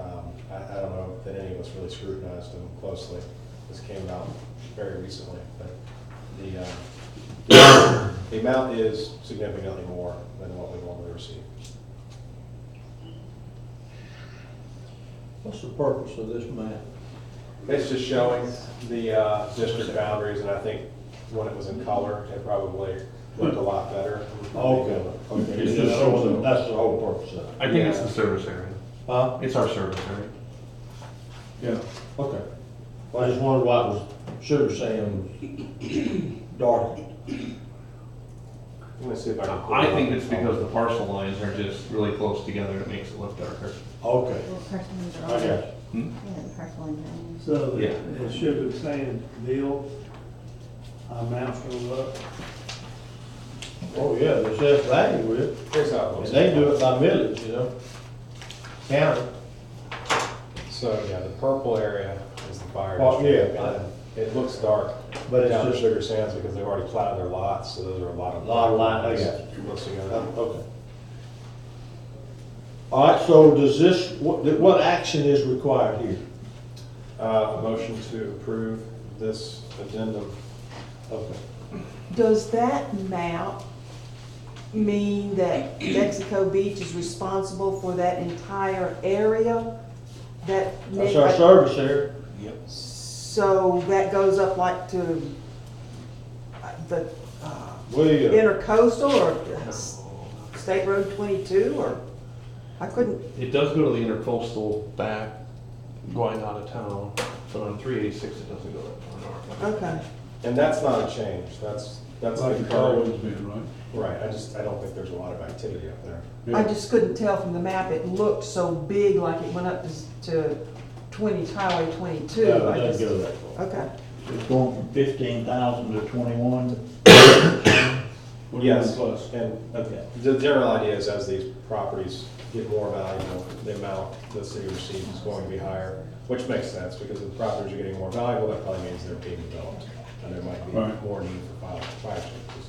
I don't know that any of us really scrutinized them closely. This came out very recently, but the amount is significantly more than what we normally receive. What's the purpose of this map? It's just showing the district boundaries, and I think when it was in color, it probably looked a lot better. Okay. It's just showing, that's the whole purpose of it. I think it's the service area. Huh? It's our service area. Yeah. Okay. Well, I just wondered why it was Sugar Sam dark. Let me see if I can. pull I it think up. it's because the parcel lines are just really close together, it makes it look darker. Okay, Well, parcel lines are I all- got you. Hmm? Yeah, the parcel lines are on. So, Yeah. it should be saying, Bill, amounts go up. Oh, yeah, there's that value with it. Here's how it And looks. they do it by millage, you know? County. So, yeah, the purple area is the fire Oh, district. yeah. And then it looks dark But it's down to just- Sugar Sands because they've already platted their lots, so those are a lot of. Lot of lines, I got Close together. Okay. All right, so does this, what action is required here? A motion to approve this addendum. Okay. Does that map mean that Mexico Beach is responsible for that entire area? That That's our service area. So that goes up like to the We, intercoastal or State Road 22 or, I couldn't, It does go to the intercoastal back, going out of town, but on 386 it doesn't go that far north. okay. And that's not a change, that's Like the it's always current. been, right? Right, I don't think there's a lot of activity up there. I just couldn't tell from the map, it looked so big, like it went up to Highway 22. no, I it just- doesn't go that far. Okay, It's going from 15,000 to 21. What do you Yes, mean plus? and Okay. the general idea is as these properties get more valuable, the amount the city receives is going to be higher, which makes sense, because if the properties are getting more valuable, that probably means they're being developed, and there might be Right. more need for fire changes.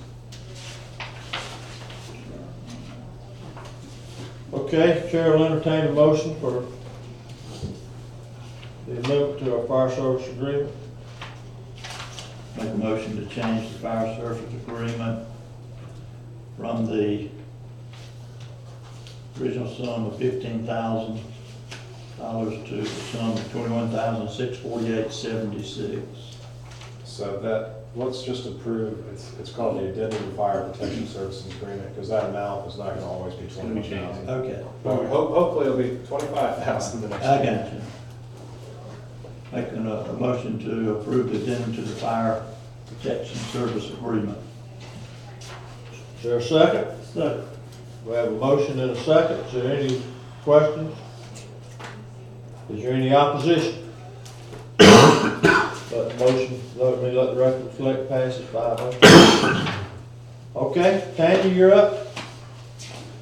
Okay, Chair will entertain a motion for the amendment to our fire service agreement. Make a motion to change the fire service agreement from the original sum of $15,000 to the sum of $21,648.76. So that, let's just approve, it's called the Addendum to Fire Protection Services Agreement, because that amount is not gonna always be gonna be 21,000. Okay, But hopefully it'll be 25,000 the next I year. got you. Making a motion to approve the addendum to the fire protection service agreement. Is there a second? So, We have a motion and a second. Is there any questions? Is there any opposition? Let the motion, let the record reflect, passes 5-0. Okay, Tandy, you're up.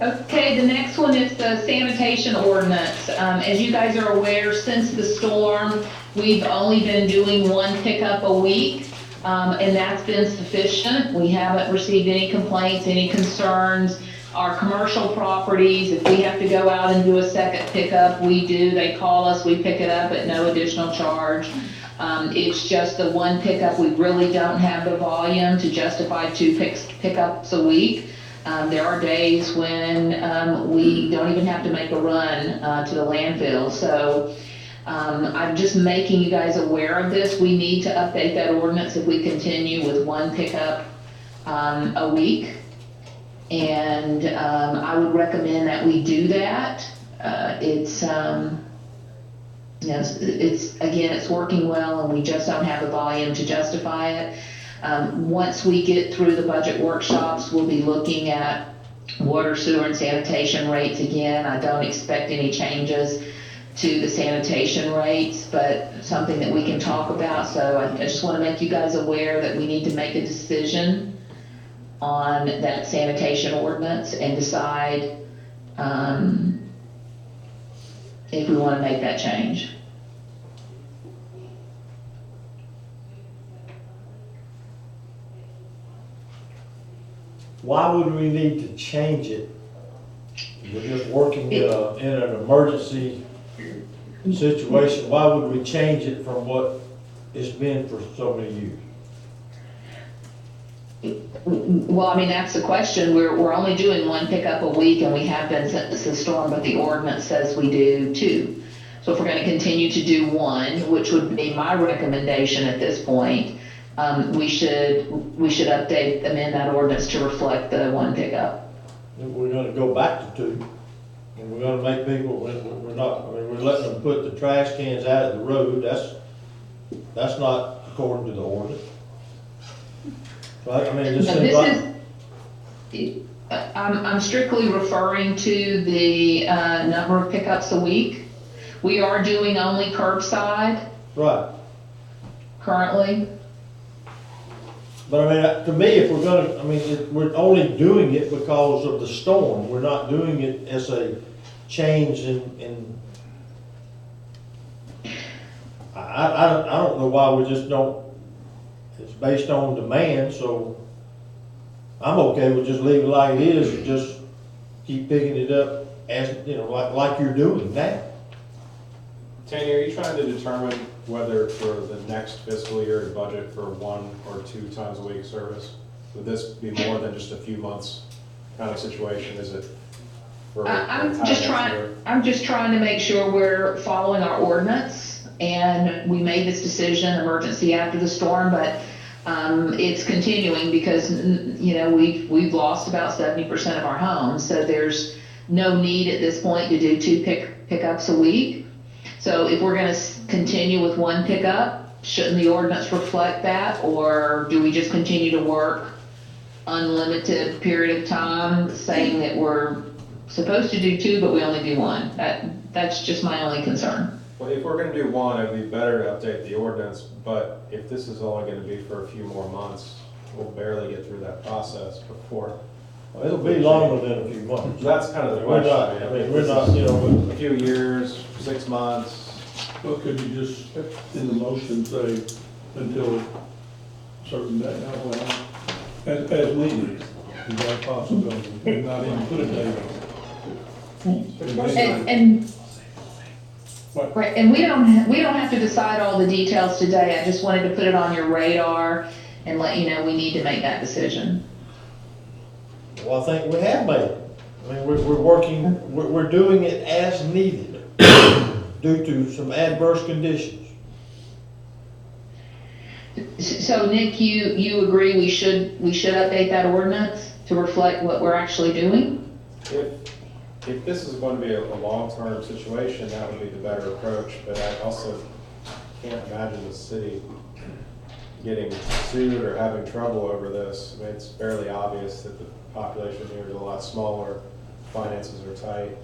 Okay, the next one is the sanitation ordinance. As you guys are aware, since the storm, we've only been doing one pickup a week, and that's been sufficient. We haven't received any complaints, any concerns. Our commercial properties, if we have to go out and do a second pickup, we do. They call us, we pick it up at no additional charge. It's just the one pickup. We really don't have the volume to justify two pickups a week. There are days when we don't even have to make a run to the landfill. So I'm just making you guys aware of this. We need to update that ordinance if we continue with one pickup a week. And I would recommend that we do that. It's working well, and we just don't have the volume to justify it. Once we get through the budget workshops, we'll be looking at water, sewer, and sanitation rates again. I don't expect any changes to the sanitation rates, but something that we can talk about. So I just want to make you guys aware that we need to make a decision on that sanitation ordinance and decide if we want to make that change. Why would we need to change it? We're just working in an emergency situation. Why would we change it from what it's been for so many years? Well, I mean, that's the question. We're only doing one pickup a week, and we have been since the storm, but the ordinance says we do two. So if we're gonna continue to do one, which would be my recommendation at this point, we should amend that ordinance to reflect the one pickup. We're gonna go back to two. And we're gonna make people, we're not, I mean, we're letting them put the trash cans out at the road, that's not according to the ordinance. So I mean, it just No, seems this like, is, I'm strictly referring to the number of pickups a week. We are doing only curbside right. currently. But I mean, to me, if we're gonna, I mean, we're only doing it because of the storm. We're not doing it as a change in. I don't know why we just don't, it's based on demand, so I'm okay with just leave it like it is and just keep picking it up as, you know, like you're doing now. Tanya, are you trying to determine whether for the next fiscal year to budget for 1 or 2 times a week service? Would this be more than just a few months kind of situation? Is it for I'm entire just next trying, year? I'm just trying to make sure we're following our ordinance. And we made this decision, emergency after the storm, but it's continuing because, you know, we've lost about 70% of our homes. So there's no need at this point to do 2 pickups a week. So if we're gonna continue with 1 pickup, shouldn't the ordinance reflect that? Or do we just continue to work unlimited period of time saying that we're supposed to do 2, but we only do 1? That's just my only concern. Well, if we're gonna do 1, it'd be better to update the ordinance, but if this is only gonna be for a few more months, we'll barely get through that process before. Well, it'll be longer than a few months. That's kind of the We're question. not, I mean, we're not, you know, A few years, 6 months. Well, could you just, in the motion, say until a certain day, as needed? Is that a possibility? And not even put a date on it? And What? right, and we don't have to decide all the details today. I just wanted to put it on your radar and let you know we need to make that decision. well, I think we have made it. I mean, we're working, we're doing it as needed due to some adverse conditions. So Nick, you agree we should update that ordinance to reflect what we're actually doing? If this is going to be a long-term situation, that would be the better approach, but I also can't imagine the city getting sued or having trouble over this. I mean, it's fairly obvious that the population here is a lot smaller, finances are tight.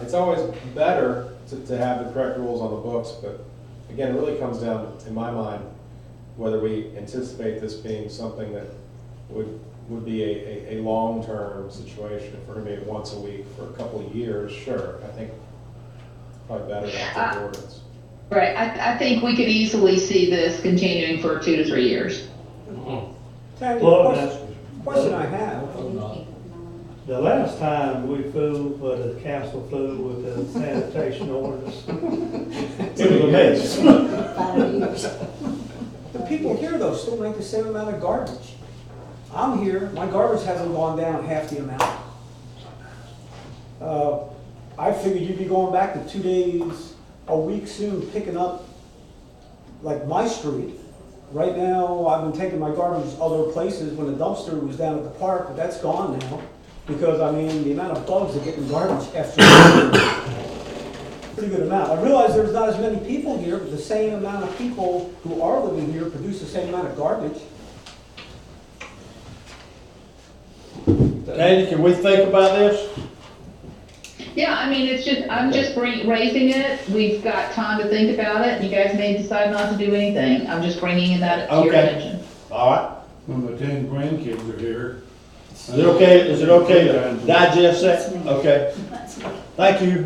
It's always better to have the correct rules on the books, but again, it really comes down, in my mind, whether we anticipate this being something that would be a long-term situation. If we're gonna be it once a week for a couple of years, sure, I think probably better to have the ordinance. Right, I think we could easily see this continuing for 2 to 3 years. Tanya, Well, question I have, the last time we fooled, the council fooled with the sanitation orders. It was a mess. 5 years. the people here though still make the same amount of garbage. I'm here, my garbage hasn't gone down half the amount. I figured you'd be going back to 2 days a week soon, picking up like my street. Right now, I've been taking my garbage other places when the dumpster was down at the park, but that's gone now. Because I mean, the amount of bugs that get in garbage after pretty good amount. I realize there's not as many people here, but the same amount of people who are living here produce the same amount of garbage. Katie, can we think about this? Yeah, I mean, I'm just raising it. We've got time to think about it. You guys may decide not to do anything. I'm just bringing that to your Okay. attention. All right. When my 10 grandkids are here. Is it okay to digest that? Okay. Thank you.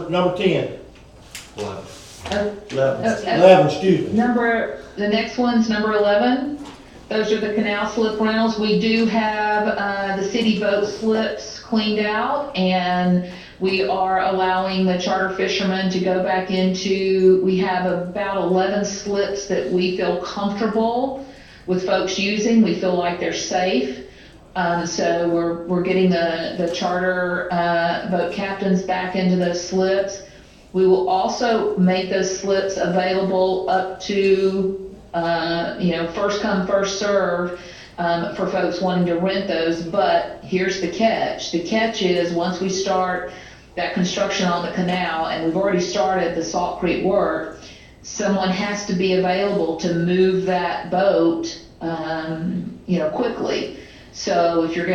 Number 10. 11, excuse me. The next one's number 11. Those are the canal slip rentals. We do have the city boat slips cleaned out, and we are allowing the charter fishermen to go back into, we have about 11 slips that we feel comfortable with folks using. We feel like they're safe. So we're getting the charter boat captains back into those slips. We will also make those slips available up to first come, first serve for folks wanting to rent those. But here's the catch. The catch is once we start that construction on the canal, and we've already started the Salt Creek work, someone has to be available to move that boat, quickly. So if you're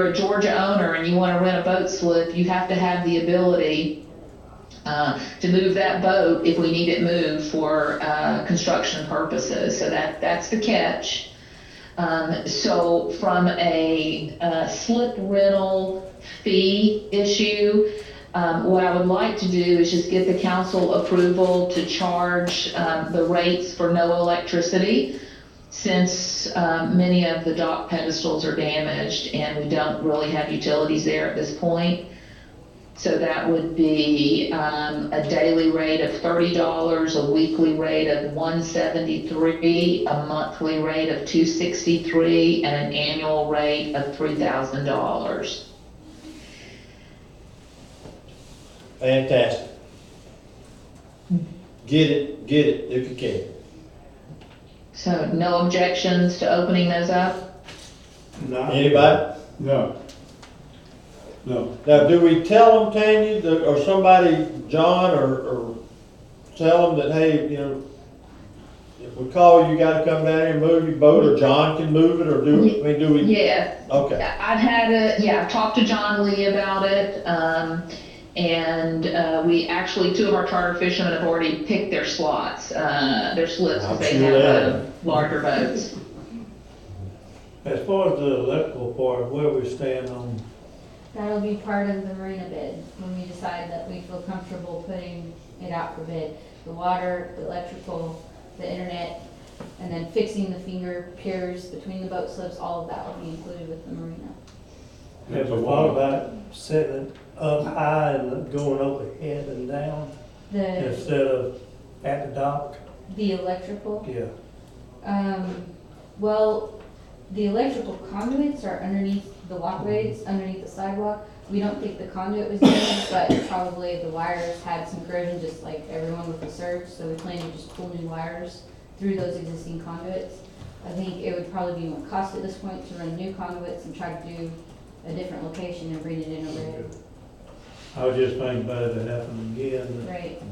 a Georgia owner and you want to rent a boat slip, you have to have the ability to move that boat if we need it moved for construction purposes. So that's the catch. So from a slip rental fee issue, what I would like to do is just get the council approval to charge the rates for no electricity, since many of the dock pedestals are damaged and we don't really have utilities there at this point. So that would be a daily rate of $30, a weekly rate of $173, a monthly rate of $263, and an annual rate of $3,000. Fantastic. Get it if you can. So no objections to opening those up? Anybody? No. No. Now, do we tell them, Tanya, or somebody, John, or tell them that, hey, if we call you, gotta come down here and move your boat, or John can move it, or do we? Yeah. Okay. I've talked to John Lee about it, and we actually, 2 of our charter fishermen have already picked their slots, their slips, because they have larger boats. As far as the electrical part, where we stand on, That'll be part of the marina bid, when we decide that we feel comfortable putting it out for bid. The water, the electrical, the internet, and then fixing the finger piers between the boat slips, all of that will be included with the marina. have a lot about setting it up high and going overhead and down The, instead of at the dock? the electrical, Yeah. well, the electrical conduits are underneath the walkways, underneath the sidewalk. We don't think the conduit was damaged, but probably the wires had some corrosion, just like everyone with the surge, so we plan to just pull new wires through those existing conduits. I think it would probably be more cost at this point to run new conduits and try to do a different location and bring it in overhead. I was just thinking about it to happen again. Right.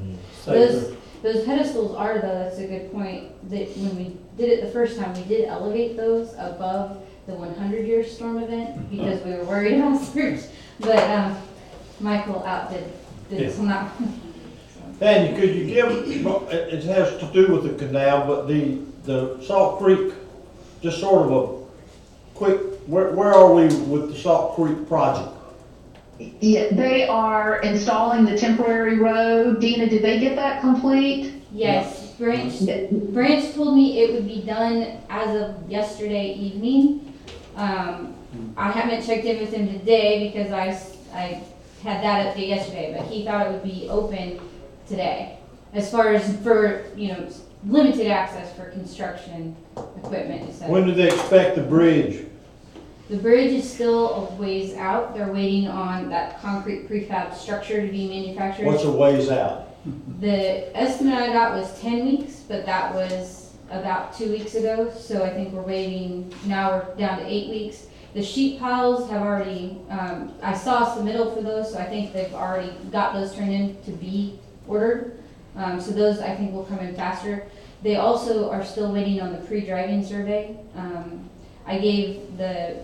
Safer. Those pedestals are, though, that's a good point, that when we did it the first time, we did elevate those above the 100-year storm event because we were worried about surge. But Michael outdid this on that one. Tanya, could you give, it has to do with the canal, but the Salt Creek, just sort of a quick, where are we with the Salt Creek project? Yeah, they are installing the temporary road. Dina, did they get that complete? Yes, Branch told me it would be done as of yesterday evening. I haven't checked in with him today because I had that update yesterday, but he thought it would be open today. As far as for, limited access for construction equipment, etc. When do they expect the bridge? The bridge is still a ways out. They're waiting on that concrete prefab structure to be manufactured. What's a ways out? The estimate I got was 10 weeks, but that was about 2 weeks ago. So I think we're waiting, now we're down to 8 weeks. The sheet piles have already, I saw a submittal for those, so I think they've already got those turned in to be ordered. So those I think will come in faster. They also are still waiting on the pre-driving survey. I gave the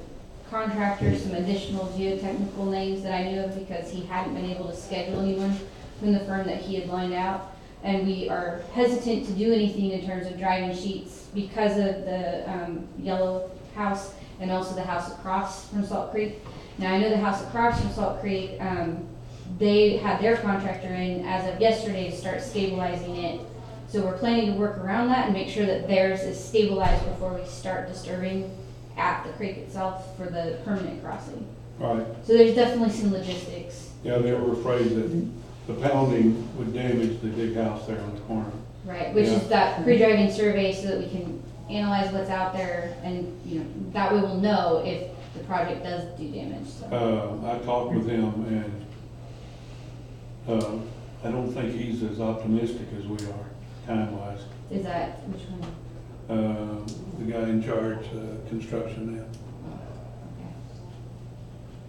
contractor some additional geotechnical names that I knew of because he hadn't been able to schedule anyone from the firm that he had lined out. And we are hesitant to do anything in terms of driving sheets because of the yellow house and also the house across from Salt Creek. Now I know the house across from Salt Creek, they had their contractor in as of yesterday to start stabilizing it. So we're planning to work around that and make sure that theirs is stabilized before we start disturbing at the creek itself for the permanent crossing. Right. So there's definitely some logistics. Yeah, they were afraid that the pounding would damage the big house there on the corner. Right, which is that pre-driving survey so that we can analyze what's out there and, that way we'll know if the project does do damage, so. I talked with him and, I don't think he's as optimistic as we are, time-wise. Is that, which one? The guy in charge, construction now.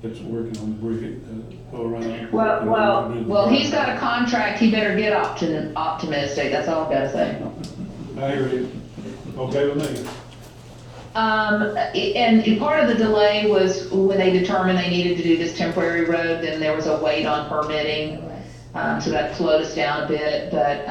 that's working on the bridge, go around. Well, he's got a contract, he better get optimistic, that's all I've gotta say. I hear you. Okay with me. And part of the delay was when they determined they needed to do this temporary road, then there was a wait on permitting. So that slowed us down a bit, but,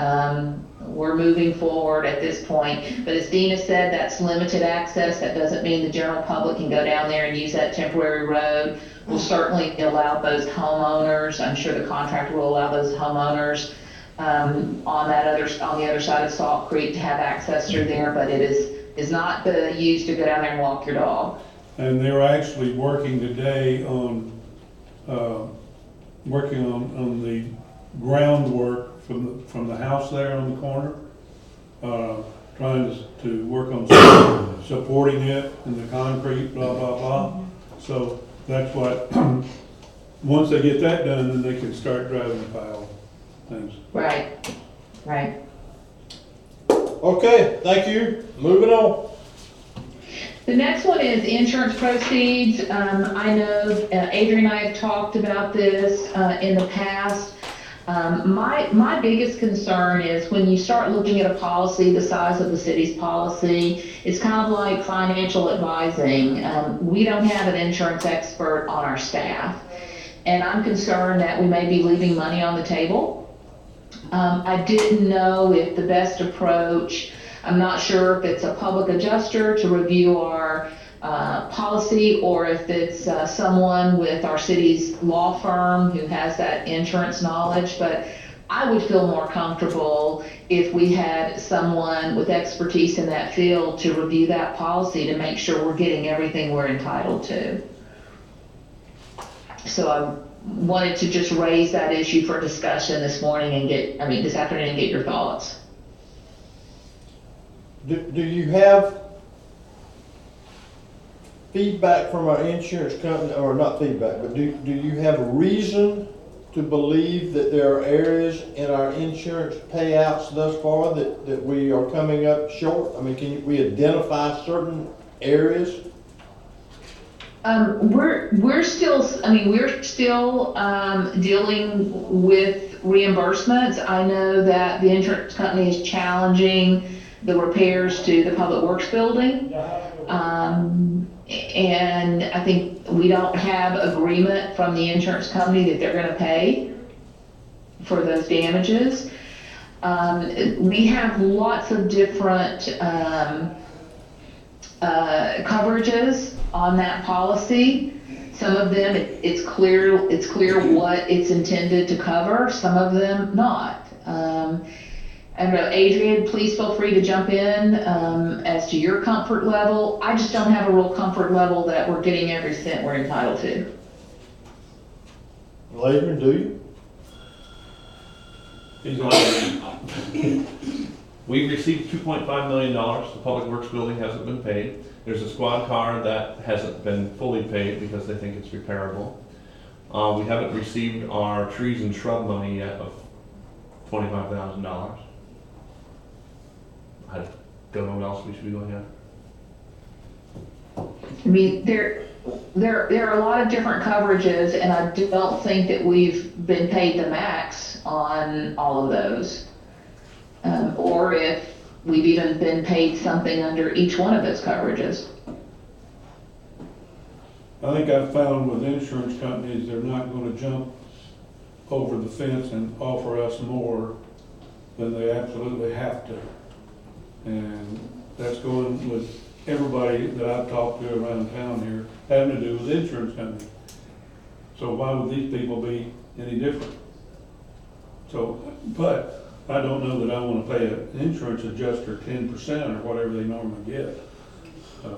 we're moving forward at this point. But as Dina said, that's limited access. That doesn't mean the general public can go down there and use that temporary road. We'll certainly allow those homeowners, I'm sure the contractor will allow those homeowners, on the other side of Salt Creek to have access through there, but it is not used to go down there and walk your dog. And they're actually working today on, working on the groundwork from the house there on the corner. Trying to work on supporting it and the concrete, blah, blah, blah. So that's what, once they get that done, then they can start driving the pile things. Right. Okay, thank you. Moving on. The next one is insurance proceeds. I know Adrian and I have talked about this in the past. My biggest concern is when you start looking at a policy the size of the city's policy, it's kind of like financial advising. We don't have an insurance expert on our staff, and I'm concerned that we may be leaving money on the table. I didn't know if the best approach, I'm not sure if it's a public adjuster to review our policy, or if it's someone with our city's law firm who has that insurance knowledge, but I would feel more comfortable if we had someone with expertise in that field to review that policy to make sure we're getting everything we're entitled to. So I wanted to just raise that issue for discussion this morning and this afternoon and get your thoughts. Do you have feedback from our insurance company, or not feedback, but do you have reason to believe that there are areas in our insurance payouts thus far that we are coming up short? I mean, can we identify certain areas? We're still dealing with reimbursements. I know that the insurance company is challenging the repairs to the Public Works building. And I think we don't have agreement from the insurance company that they're gonna pay for those damages. We have lots of different coverages on that policy. Some of them, it's clear what it's intended to cover, some of them not. And Adrian, please feel free to jump in as to your comfort level. I just don't have a real comfort level that we're getting every cent we're entitled to. Well, Adrian, do you? We've received $2.5 million. The Public Works building hasn't been paid. There's a squad car that hasn't been fully paid because they think it's repairable. We haven't received our trees and shrub money yet of $25,000. I don't know what else we should be looking at. I mean, there are a lot of different coverages, and I don't think that we've been paid the max on all of those. Or if we've even been paid something under each one of those coverages. I think I've found with insurance companies, they're not gonna jump over the fence and offer us more than they absolutely have to. And that's going with everybody that I've talked to around town here, having to do with insurance companies. So why would these people be any different? So, but I don't know that I wanna pay an insurance adjuster 10% or whatever they normally get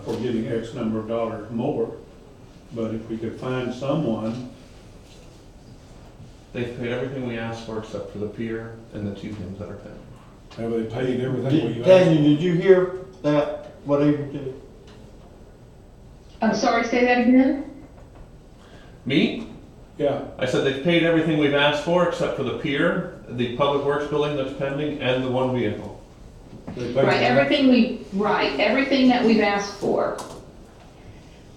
for getting X number of dollars more. But if we could find someone. They've paid everything we asked for except for the pier and the 2 things that are pending. Have they paid everything we asked? Tanya, did you hear that, what Adrian did? I'm sorry, say that again? Me? Yeah. I said they've paid everything we've asked for except for the pier, the Public Works building that's pending, and the 1 vehicle. They paid Right, everything that we've asked for.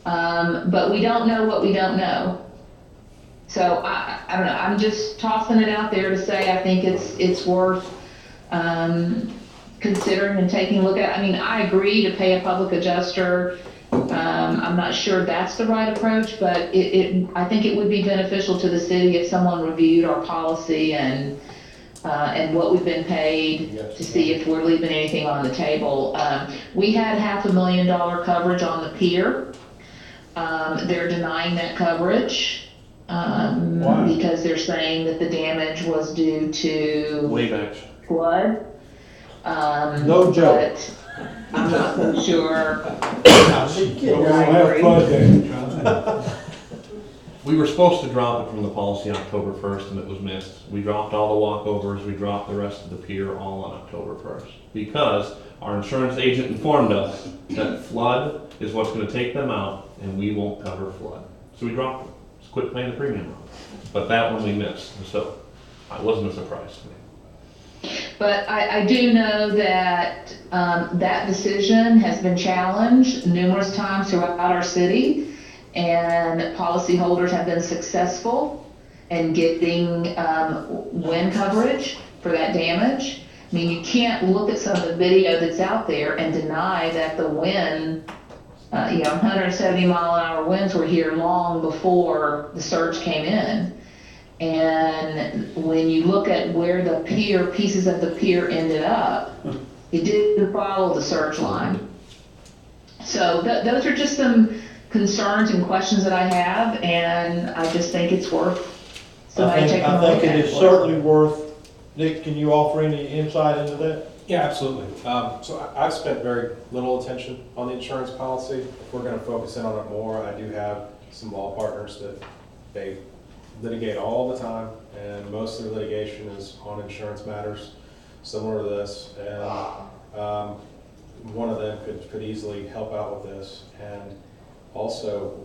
But we don't know what we don't know. So I don't know, I'm just tossing it out there to say I think it's worth considering and taking a look at. I mean, I agree to pay a public adjuster. I'm not sure that's the right approach, but I think it would be beneficial to the city if someone reviewed our policy and what we've been paid to see if we're leaving anything on the table. We had $500,000 coverage on the pier. They're denying that coverage. Why? Because they're saying that the damage was due to Wave action. flood. No joke. But I'm not so sure. But we don't have flood damage. We were supposed to drop it from the policy October 1st and it was missed. We dropped all the walkovers, we dropped the rest of the pier all on October 1st. Because our insurance agent informed us that flood is what's gonna take them out and we won't cover flood. So we dropped it, just quit paying the premium on it. But that one we missed, so it wasn't a surprise to me. But I do know that that decision has been challenged numerous times throughout our city, and policyholders have been successful in getting wind coverage for that damage. I mean, you can't look at some of the video that's out there and deny that the wind, 170 mile an hour winds were here long before the surge came in. And when you look at where the pier, pieces of the pier ended up, it didn't follow the surge line. So those are just some concerns and questions that I have, and I just think it's worth somebody taking a look at it. I think it is certainly worth. Nick, can you offer any insight into that? Yeah, absolutely. So I've spent very little attention on the insurance policy. If we're gonna focus in on it more, I do have some law partners that they litigate all the time, and most of their litigation is on insurance matters similar to this. And one of them could easily help out with this. And also,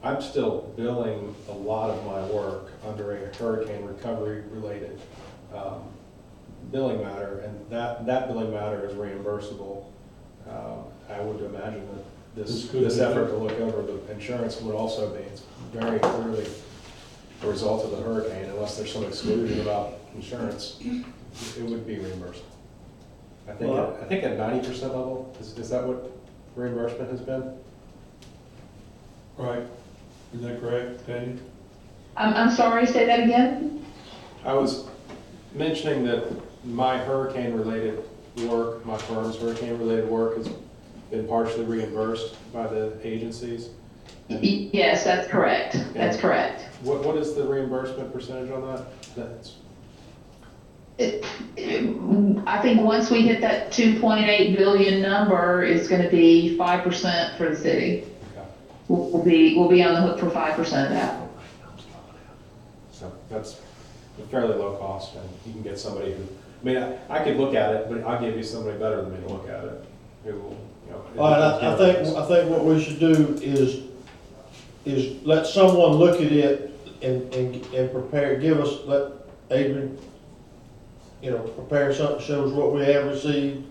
I'm still billing a lot of my work under a hurricane recovery related billing matter, and that billing matter is reimbursable. I would imagine that this effort to look over the insurance would also be, it's very clearly a result of the hurricane, unless there's some exclusion about insurance, it would be reimbursed. I think at 90% level, is that what reimbursement has been? Right, is that correct, Danny? I'm sorry, say that again? I was mentioning that my hurricane-related work, my firm's hurricane-related work has been partially reimbursed by the agencies. Yes, that's correct. That's correct. What is the reimbursement percentage on that? I think once we hit that 2.8 billion number, it's going to be 5% for the city. Okay. We'll be on the hook for 5% of that. So that's a fairly low cost, and you can get somebody who, I mean, I could look at it, but I'll give you somebody better than me to look at it, who will, All right, I think what we should do is let someone look at it and prepare, let Adrian, prepare something that shows what we have received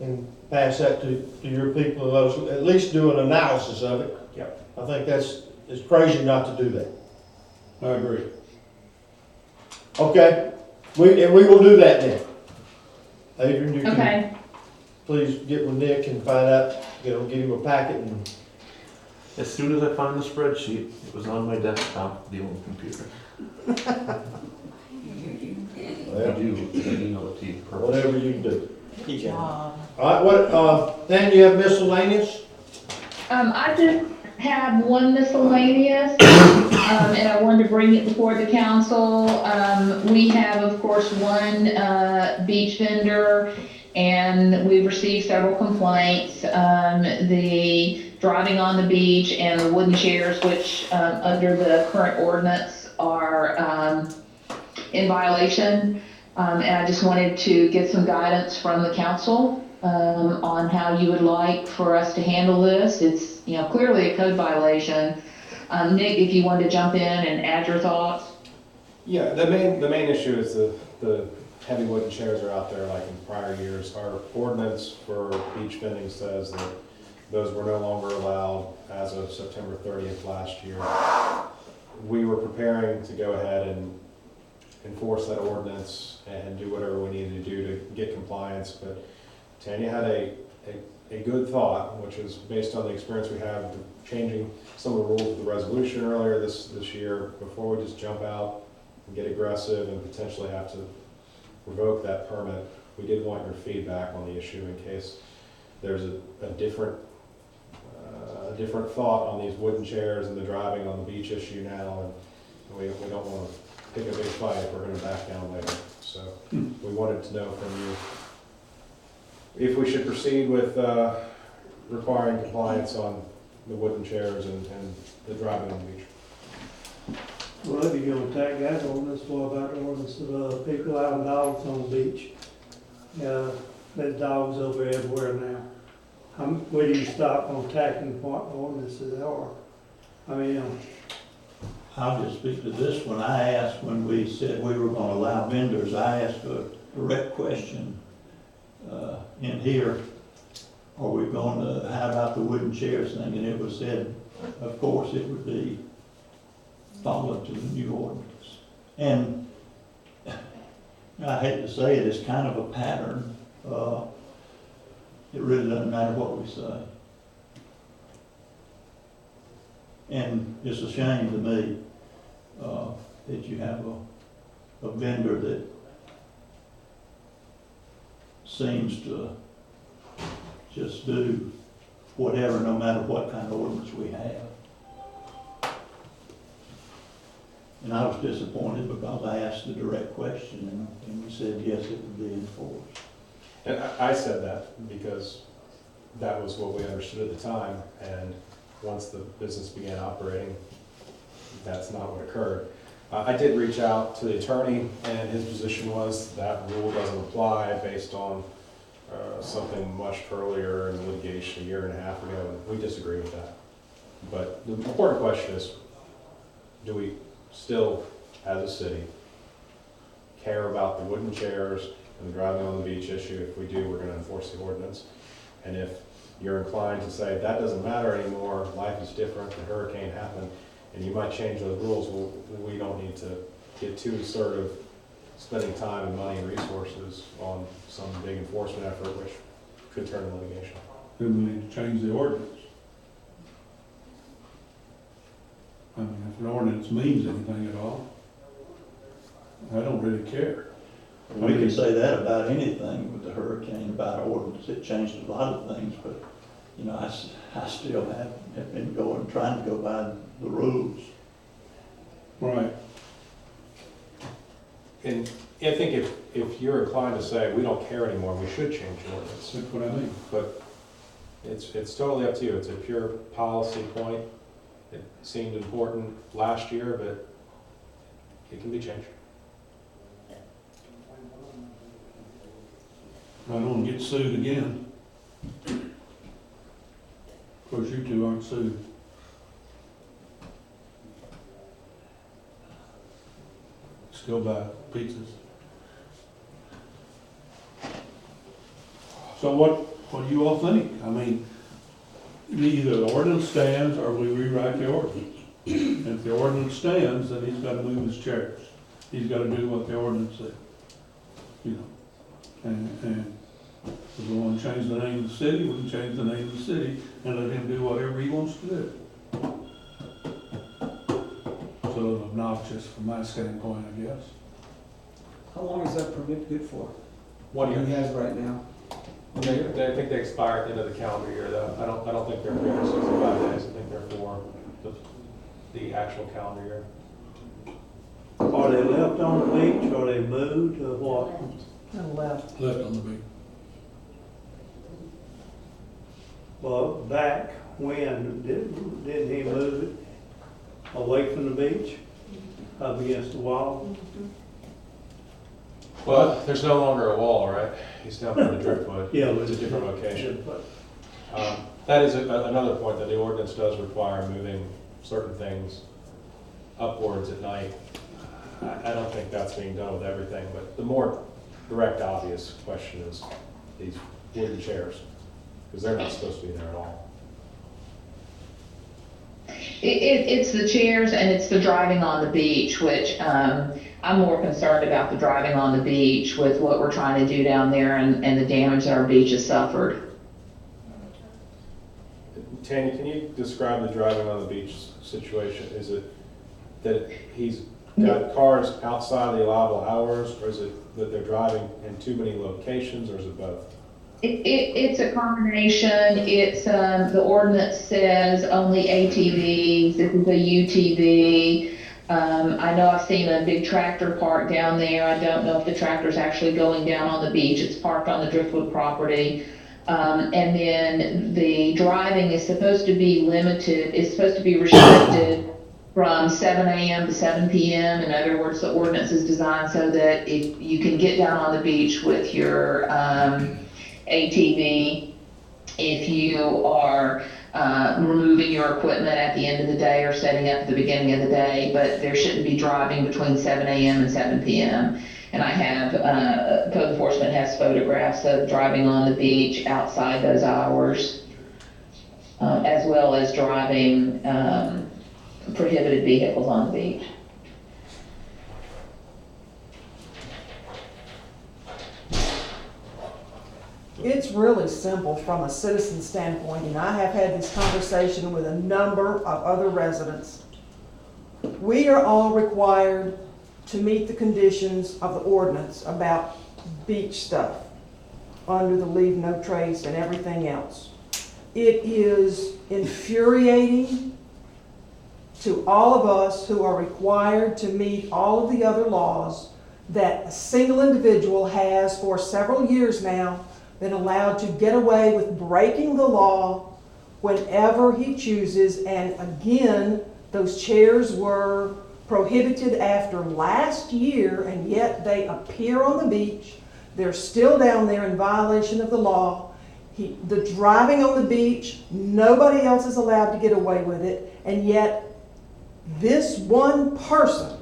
and pass that to your people and let us at least do an analysis of it. Yep. I think it's crazy not to do that. I agree. Okay, we will do that then. Adrian, you can Okay. please get with Nick and find out, get him a packet and. As soon as I found the spreadsheet, it was on my desktop, the old computer. I do, email it to you. Whatever you do. John. All right, Dan, you have miscellaneous? I just have one miscellaneous, and I wanted to bring it before the council. We have, of course, one beach vendor, and we've received several complaints. The driving on the beach and the wooden chairs, which under the current ordinance are in violation. And I just wanted to get some guidance from the council on how you would like for us to handle this. It's, clearly a code violation. Nick, if you wanted to jump in and add your thoughts. Yeah, the main issue is the heavy wooden chairs are out there like in prior years. Our ordinance for beach vending says that Those were no longer allowed as of September 30th last year. We were preparing to go ahead and enforce that ordinance and do whatever we needed to do to get compliance, but Tanya had a good thought, which is based on the experience we have with changing some of the rules of the resolution earlier this year, before we just jump out and get aggressive and potentially have to revoke that permit. We did want your feedback on the issue in case there's a different thought on these wooden chairs and the driving on the beach issue now, and we don't want to pick a big fight if we're going to back down later. So we wanted to know from you if we should proceed with requiring compliance on the wooden chairs and the driving on the beach. Well, if you're gonna attack that ordinance, what about the ordinance of, people having dogs on the beach? There's dogs over everywhere now. Where do you stop on attacking what ordinances are? I mean, I'll just speak to this one. I asked when we said we were gonna allow vendors, I asked a direct question in here. Are we gonna, how about the wooden chairs thing? And it was said, of course, it would be followed to the new ordinance. And I hate to say it, it's kind of a pattern. It really doesn't matter what we say. And it's a shame to me that you have a vendor that seems to just do whatever, no matter what kind of ordinance we have. And I was disappointed because I asked the direct question and you said, yes, it would be enforced. And I said that because that was what we understood at the time, and once the business began operating, that's not what occurred. I did reach out to the attorney, and his position was that rule doesn't apply based on something much earlier in litigation a year and a half ago, and we disagree with that. But the important question is, do we still, as a city, care about the wooden chairs and the driving on the beach issue? If we do, we're going to enforce the ordinance. And if you're inclined to say that doesn't matter anymore, life is different, the hurricane happened, and you might change those rules, well, we don't need to get too assertive spending time and money and resources on some big enforcement effort which could turn into litigation. Then we need to change the ordinance. I mean, if an ordinance means anything at all, I don't really care. We can say that about anything with the hurricane, about ordinance. It changed a lot of things, but, you know, I still have been trying to go by the rules. Right. And I think if you're inclined to say we don't care anymore, we should change the ordinance. That's what I mean. But it's totally up to you. It's a pure policy point. It seemed important last year, but it can be changed. I don't want to get sued again. Of course, you two aren't sued. Still buy pizzas. So what do you all think? I mean, either the ordinance stands or we rewrite the ordinance. And if the ordinance stands, then he's got to move his chairs. He's got to do what the ordinance said. You know, and if we want to change the name of the city, we can change the name of the city and let him do whatever he wants to do. It's a little obnoxious from my standpoint, I guess. How long is that permit good for? 1 year. He has right now. I think they expire at the end of the calendar year, though. I don't think they're 365 days. I think they're for the actual calendar year. are they left on the beach, or they moved, or what? And left. Left on the beach. Well, back when, didn't he move it away from the beach, up against the wall? Well, there's no longer a wall, right? He's down by the driftwood. Yeah, It's a different location. That is another point, that the ordinance does require moving certain things upwards at night. I don't think that's being done with everything, but the more direct, obvious question is these wooden chairs, because they're not supposed to be there at all. It's the chairs and it's the driving on the beach, which, I'm more concerned about the driving on the beach with what we're trying to do down there and the damage that our beach has suffered. Tanya, can you describe the driving on the beach situation? Is it that he's got cars outside the allowable hours, or is it that they're driving in too many locations, or is it both? It's a combination. It's, the ordinance says only ATVs, this is a UTV. I know I've seen a big tractor parked down there. I don't know if the tractor's actually going down on the beach. It's parked on the Driftwood property. And then the driving is supposed to be limited, it's supposed to be restricted from 7 a.m. to 7 p.m. In other words, the ordinance is designed so that if you can get down on the beach with your ATV, if you are removing your equipment at the end of the day or setting up at the beginning of the day, but there shouldn't be driving between 7 a.m. and 7 p.m. And I have, code enforcement has photographs of driving on the beach outside those hours, as well as driving prohibited vehicles on the beach. It's really simple from a citizen standpoint, and I have had this conversation with a number of other residents. We are all required to meet the conditions of the ordinance about beach stuff, under the leave no trace and everything else. It is infuriating to all of us who are required to meet all of the other laws that a single individual has for several years now been allowed to get away with breaking the law whenever he chooses. And again, those chairs were prohibited after last year, and yet they appear on the beach. They're still down there in violation of the law. The driving on the beach, nobody else is allowed to get away with it, and yet this one person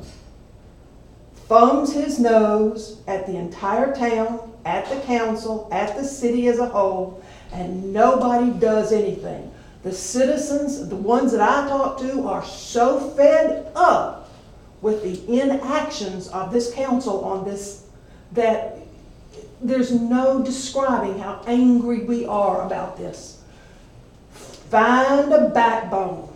thumbs his nose at the entire town, at the council, at the city as a whole, and nobody does anything. The citizens, the ones that I talk to, are so fed up with the inactions of this council on this that there's no describing how angry we are about this. Find a backbone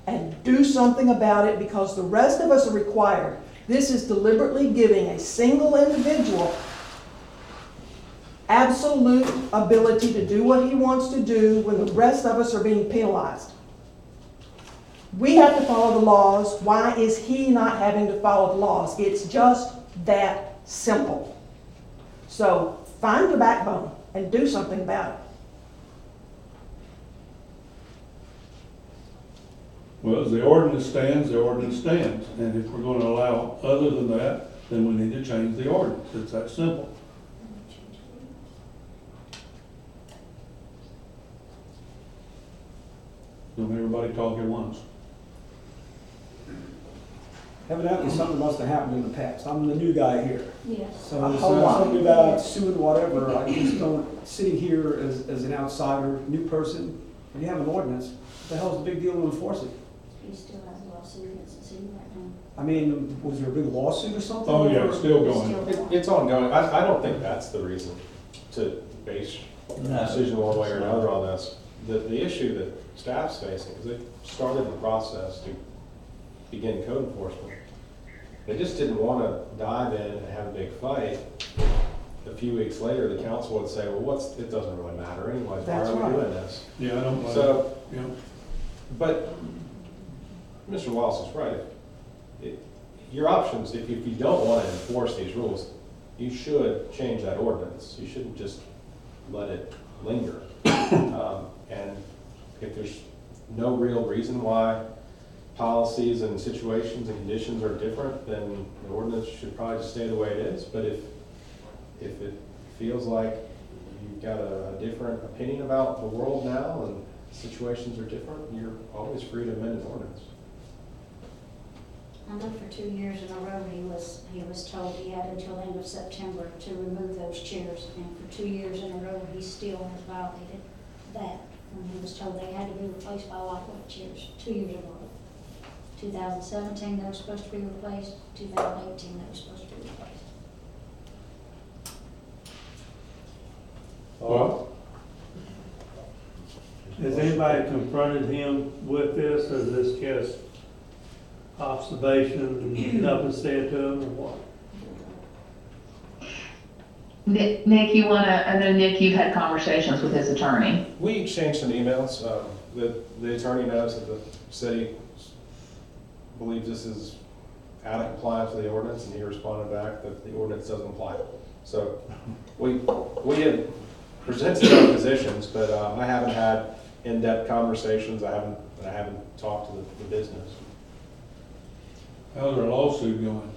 and do something about it, because the rest of us are required. This is deliberately giving a single individual absolute ability to do what he wants to do when the rest of us are being penalized. We have to follow the laws. Why is he not having to follow the laws? It's just that simple. So find your backbone and do something about it. Well, as the ordinance stands, the ordinance stands. And if we're going to allow other than that, then we need to change the ordinance. It's that simple. Don't everybody talk at once. Evidently, something must have happened in the past. I'm the new guy here. Yes. So it's something about suing whatever. I just don't, sitting here as an outsider, new person, when you have an ordinance, what the hell's the big deal to enforce it? He still has a lawsuit against the city right now. I mean, was there a big lawsuit or something? Oh, yeah, it's still going. It's ongoing. I don't think that's the reason to base a decision one way or another on this. The issue that staff's facing, because they started the process to begin code enforcement. They just didn't want to dive in and have a big fight. A few weeks later, the council would say, well, it doesn't really matter anyways. Why are we doing this? Yeah, I don't blame So, you. Yeah. but Mr. Wallace is right. Your options, if you don't want to enforce these rules, you should change that ordinance. You shouldn't just let it linger. And if there's no real reason why policies and situations and conditions are different, then the ordinance should probably just stay the way it is. But if it feels like you've got a different opinion about the world now and situations are different, you're always free to amend an ordinance. I know for 2 years in a row, he was told he had until the end of September to remove those chairs. And for 2 years in a row, he still has violated that. When he was told they had to be replaced by lightweight chairs 2 years in a row. 2017, they were supposed to be replaced. 2018, they were supposed to be replaced. All Has anybody confronted him with this, or is this just observation and nothing said to him, or what? Nick, you wanna, I know Nick, you've had conversations with his attorney. We exchanged some emails. The attorney knows that the city believes this is out of compliance with the ordinance, and he responded back that the ordinance doesn't apply. So we had presented our positions, but I haven't had in-depth conversations. I haven't talked to the business. How's our lawsuit going?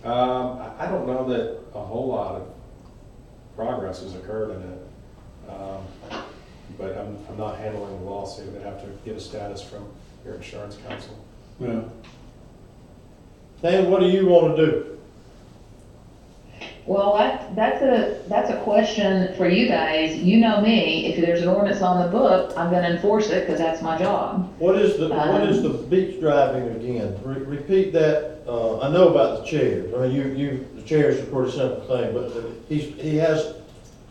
I don't know that a whole lot of progress has occurred in it. But I'm not handling the lawsuit. I'd have to get a status from your insurance counsel. Yeah. Dan, what do you want to do? Well, that's a question for you guys. You know me, if there's an ordinance on the book, I'm gonna enforce it, because that's my job. What is the beach driving again? Repeat that. I know about the chairs. I mean, the chairs are a pretty simple thing, but he has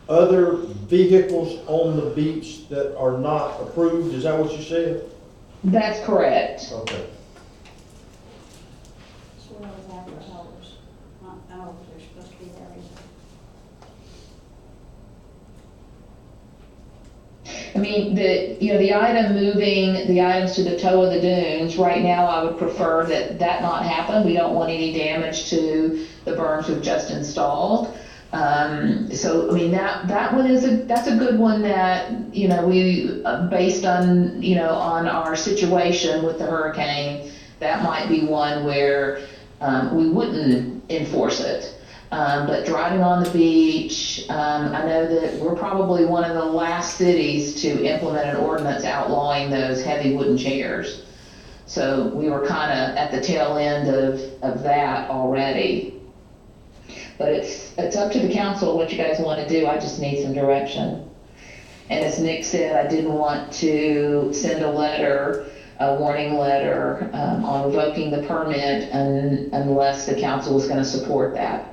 other vehicles on the beach that are not approved. Is that what you said? That's correct. Okay. As well as advertisers. I don't know if they're supposed to be there either. I mean, the item moving the items to the toe of the dunes, right now, I would prefer that not happen. We don't want any damage to the berms we've just installed. So, I mean, that one that's a good one that, we, based on, on our situation with the hurricane, that might be one where, we wouldn't enforce it. But driving on the beach, I know that we're probably one of the last cities to implement an ordinance outlawing those heavy wooden chairs. So we were kind of at the tail end of that already. But it's up to the council what you guys want to do. I just need some direction. And as Nick said, I didn't want to send a warning letter on revoking the permit unless the council was going to support that.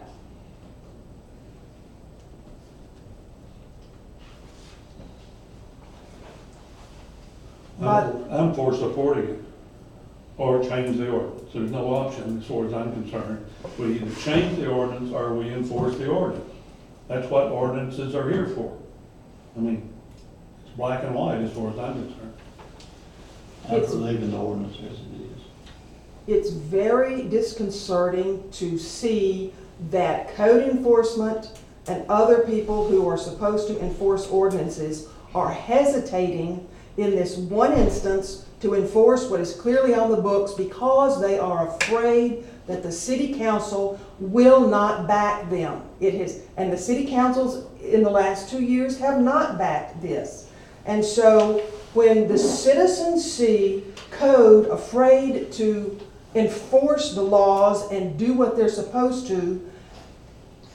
I'm for supporting it, or change the ordinance. There's no option as far as I'm concerned. We either change the ordinance or we enforce the ordinance. That's what ordinances are here for. I mean, it's black and white as far as I'm concerned. I'm for leaving the ordinance as it is. It's very disconcerting to see that code enforcement and other people who are supposed to enforce ordinances are hesitating in this one instance to enforce what is clearly on the books because they are afraid that the city council will not back them. And the city councils in the last 2 years have not backed this. And so when the citizens see code afraid to enforce the laws and do what they're supposed to,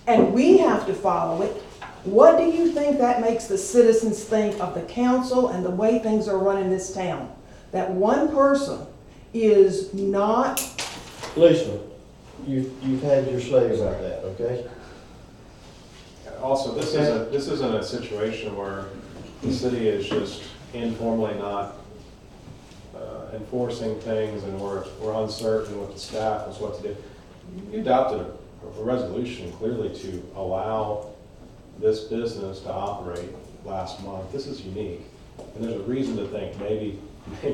and we have to follow it, what do you think that makes the citizens think of the council and the way things are run in this town? That one person is not... Lisa, you've had your say about that, okay? Also, this isn't a situation where the city is just informally not enforcing things and we're uncertain with the staff as what to do. You adopted a resolution clearly to allow this business to operate last month. This is unique, and there's a reason to think maybe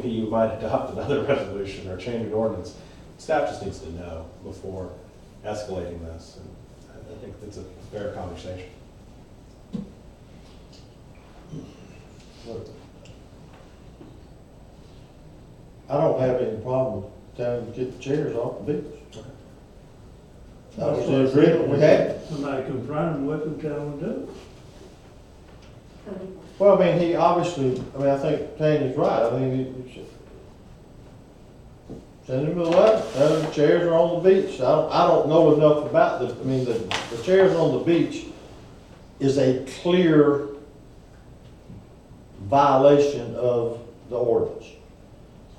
you might adopt another resolution or change an ordinance. Staff just needs to know before escalating this, and I think that's a fair conversation. I don't have any problem telling them to get the chairs off the beach. That was the agreement we had. Somebody confront him with him, tell him to do it. Well, I mean, he obviously, I think Tanya's right. I mean, you should send him a letter. Tell him the chairs are on the beach. I don't know enough about the chairs on the beach is a clear violation of the ordinance.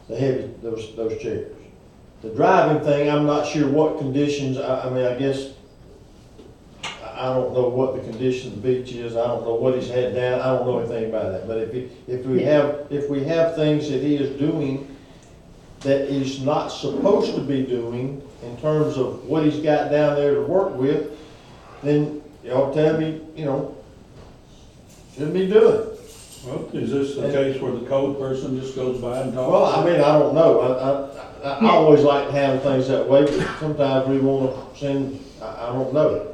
the heavy, those chairs. The driving thing, I'm not sure what conditions, I mean, I guess, I don't know what the condition of the beach is, I don't know what he's had down, I don't know anything about that. But if we have things that he is doing that he's not supposed to be doing in terms of what he's got down there to work with, then y'all tell me, shouldn't be doing it. Well, is this the case where the code person just goes by and talks? Well, I mean, I don't know. I always like to handle things that way, but sometimes we want to send, I don't know.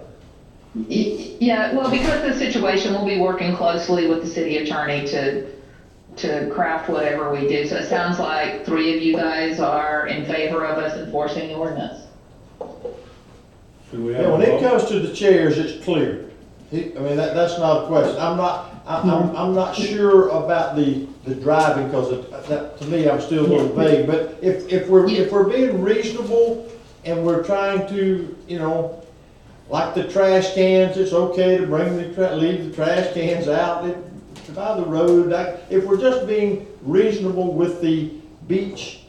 Yeah, well, because of the situation, we'll be working closely with the city attorney to craft whatever we do. So it sounds like 3 of you guys are in favor of us enforcing the ordinance. Should we have Yeah, when a it vote? comes to the chairs, it's clear. That's not a question. I'm not sure about the driving, because that, to me, I'm still a little vague. But if we're being reasonable and we're trying to, like the trash cans, it's okay to leave the trash cans out by the road. If we're just being reasonable with the beach,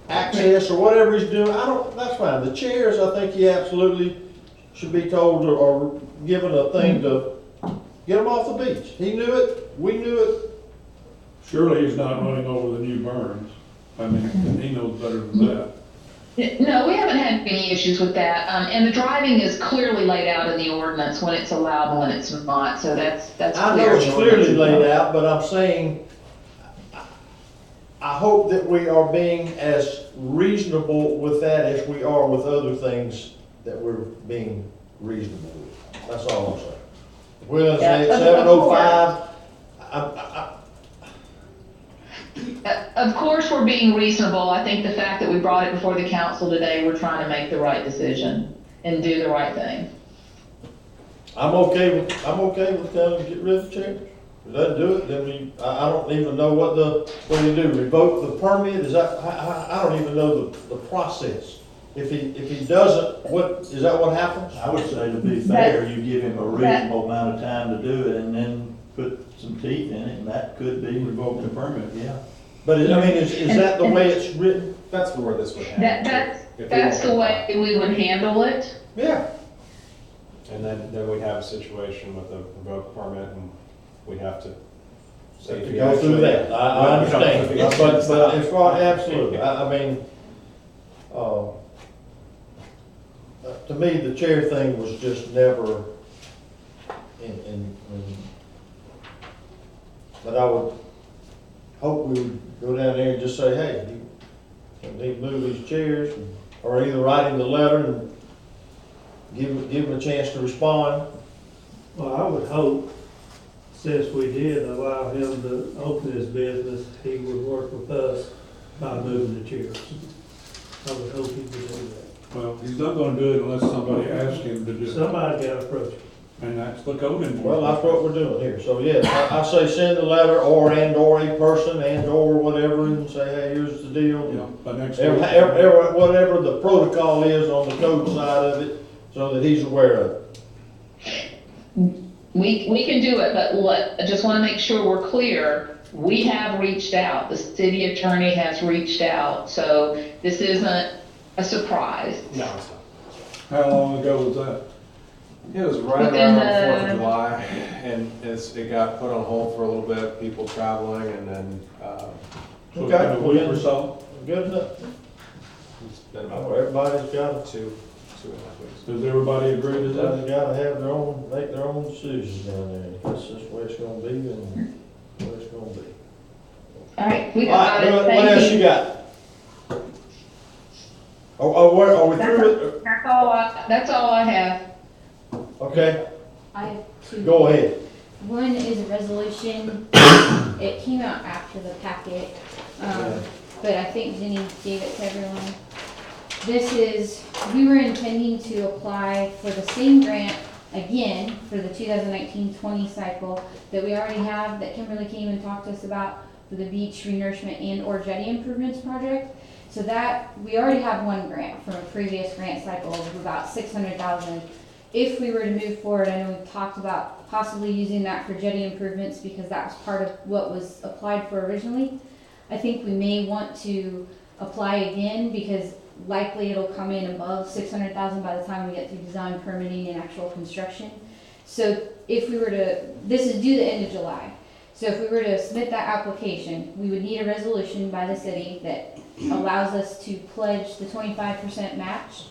access or whatever he's doing, that's fine. The chairs, I think he absolutely should be told or given a thing to get them off the beach. He knew it, we knew it. Surely he's not running over the new burns. I mean, he knows better than that. No, we haven't had any issues with that. And the driving is clearly laid out in the ordinance when it's allowed and when it's not. So that's I clear know in it's the clearly ordinance. laid out, but I'm saying, I hope that we are being as reasonable with that as we are with other things that we're being reasonable with. That's all I'm saying. If we're gonna say Yeah, 7:05, Of course, we're being reasonable. I think the fact that we brought it before the council today, we're trying to make the right decision and do the right thing. I'm okay with telling them to get rid of the chairs. If it doesn't do it, then I don't even know what you do, revoke the permit, is that, I don't even know the process. If he doesn't, is that what happens? I would say to be fair, you give him a reasonable amount of time to do it and then put some teeth in it, and that could be Revoke the permit. yeah. But is that the way it's written? That's where this would happen. That's the way we would handle it. Yeah. And then we'd have a situation with a revoked permit, and we'd have to say if To you go through actually- that, I understand, but as far, absolutely, I mean, to me, the chair thing was just never but I would hope we would go down there and just say, hey, you need to move these chairs, or either write him the letter and give him a chance to respond. Well, I would hope, since we did allow him to open his business, he would work with us by moving the chairs. I would hope he would do that. Well, he's not gonna do it unless somebody asks him to do it. Somebody got to approach him. And that's the code enforcement. Well, that's what we're doing here, so yes, I say send a letter or a person or whatever, and say, hey, here's the deal. Yeah, by next Every- week. Whatever the protocol is on the code side of it, so that he's aware of it. We can do it, but I just want to make sure we're clear. We have reached out. The city attorney has reached out, so this isn't a surprise. No, it's not. How long ago was that? It was right Within around the 4th the- of July, and it got put on hold for a little bit, people traveling, and then, So it's been a week or so? Good enough. it's been Oh, about everybody's got 2.5 weeks. Does everybody agree to Everybody's this? gotta have make their own decisions down there. That's just the way it's gonna be, and the way it's gonna be. All right, we All got right, it. what Thank else you you. got? Are we through it? That's all I have. Okay, I have two. go ahead. One is a resolution. It came out after the packet, but I think Jenny gave it to everyone. We were intending to apply for the same grant again for the 2019-20 cycle that we already have, that Kimberly came and talked to us about for the beach renourishment and or jetty improvements project. So that, we already have one grant from a previous grant cycle of about $600,000. If we were to move forward, I know we've talked about possibly using that for jetty improvements because that was part of what was applied for originally. I think we may want to apply again because likely it'll come in above 600,000 by the time we get through design, permitting, and actual construction. So if we were to, this is due the end of July. So if we were to submit that application, we would need a resolution by the city that allows us to pledge the 25% match.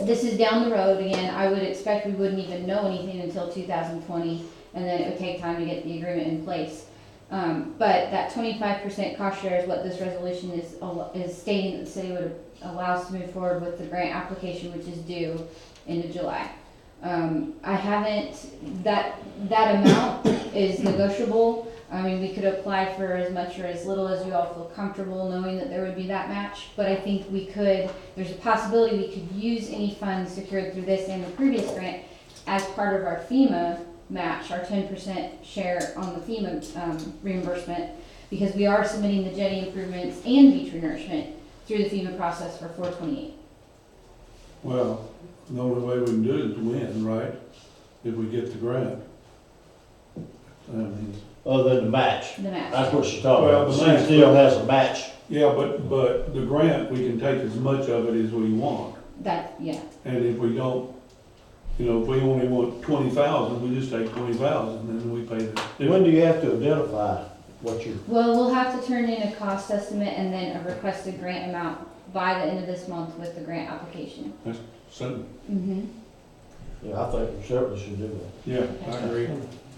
This is down the road. Again, I would expect we wouldn't even know anything until 2020, and then it would take time to get the agreement in place. But that 25% cost share is what this resolution is stating that the city would allow us to move forward with the grant application, which is due into July. I haven't, that amount is negotiable. I mean, we could apply for as much or as little as you all feel comfortable knowing that there would be that match. But I think we could, there's a possibility we could use any funds secured through this and the previous grant as part of our FEMA match, our 10% share on the FEMA reimbursement, because we are submitting the jetty improvements and beach renourishment through the FEMA process for 428. Well, the only way we can do it is win, right? If we get the grant. I mean, Other than the match. The match. That's what she's talking Well, about. the The city match- still has a match. yeah, but the grant, we can take as much of it as we want. That, yeah. And if we don't, you know, if we only want 20,000, we just take 20,000 and then we pay the. When do you have to identify what you, Well, we'll have to turn in a cost estimate and then a requested grant amount by the end of this month with the grant application. So, Mm-hmm. yeah, I think you certainly should do that. yeah, I agree.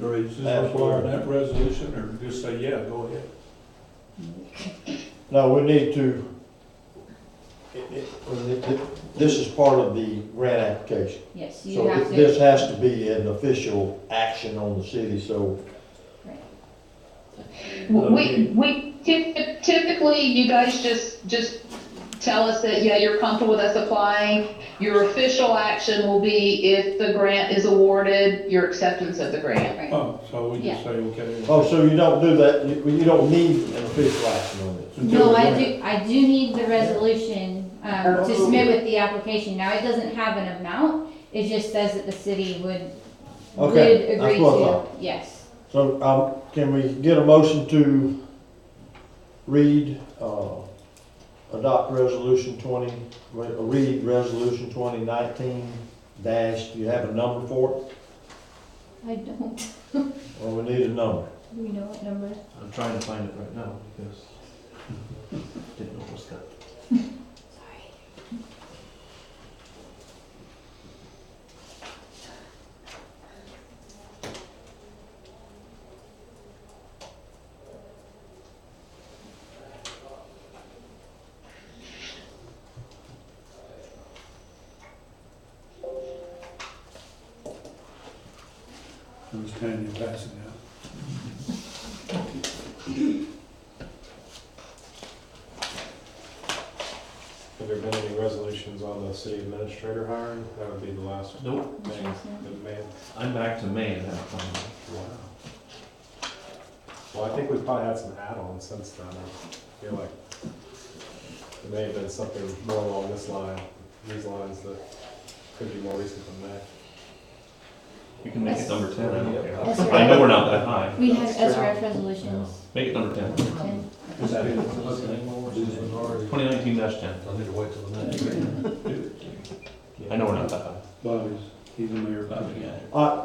Or is this require that resolution or just say, yeah, go ahead? No, we need to, this is part of the grant application. Yes, you So have to. this has to be an official action on the city, so. We typically, you guys just tell us that, yeah, you're comfortable with us applying. Your official action will be if the grant is awarded, your acceptance of the grant. Right. Oh, so we Yeah. just say, okay. Oh, so you don't do that, you don't need an official action on this? until No, the I grant. do need the resolution, to submit with the application. Now, it doesn't have an amount, it just says that the city would Okay, that's agree what I to, thought. yes. So, can we get a motion to read, adopt resolution read resolution 2019 dash, do you have a number for it? I don't, Well, we need a number. do we know what number? I'm trying to find it right now because didn't know it was that. Sorry. It was Tanya passing out. Have there been any resolutions on the city administrator hiring? That would be the last. Nope, May. I'm back to May and haven't found it. Wow. Well, I think we've probably had some add-ons since then. I feel like there may have been something more along these lines that could be more recent than that. You can make it number 10, I don't care. SRF. I know we're not that high. We have SRF resolutions. Make it number 10. 10. Is that it? 2019-10. I need to wait till the next. I know we're not that high. Bobby's, he's a mayor.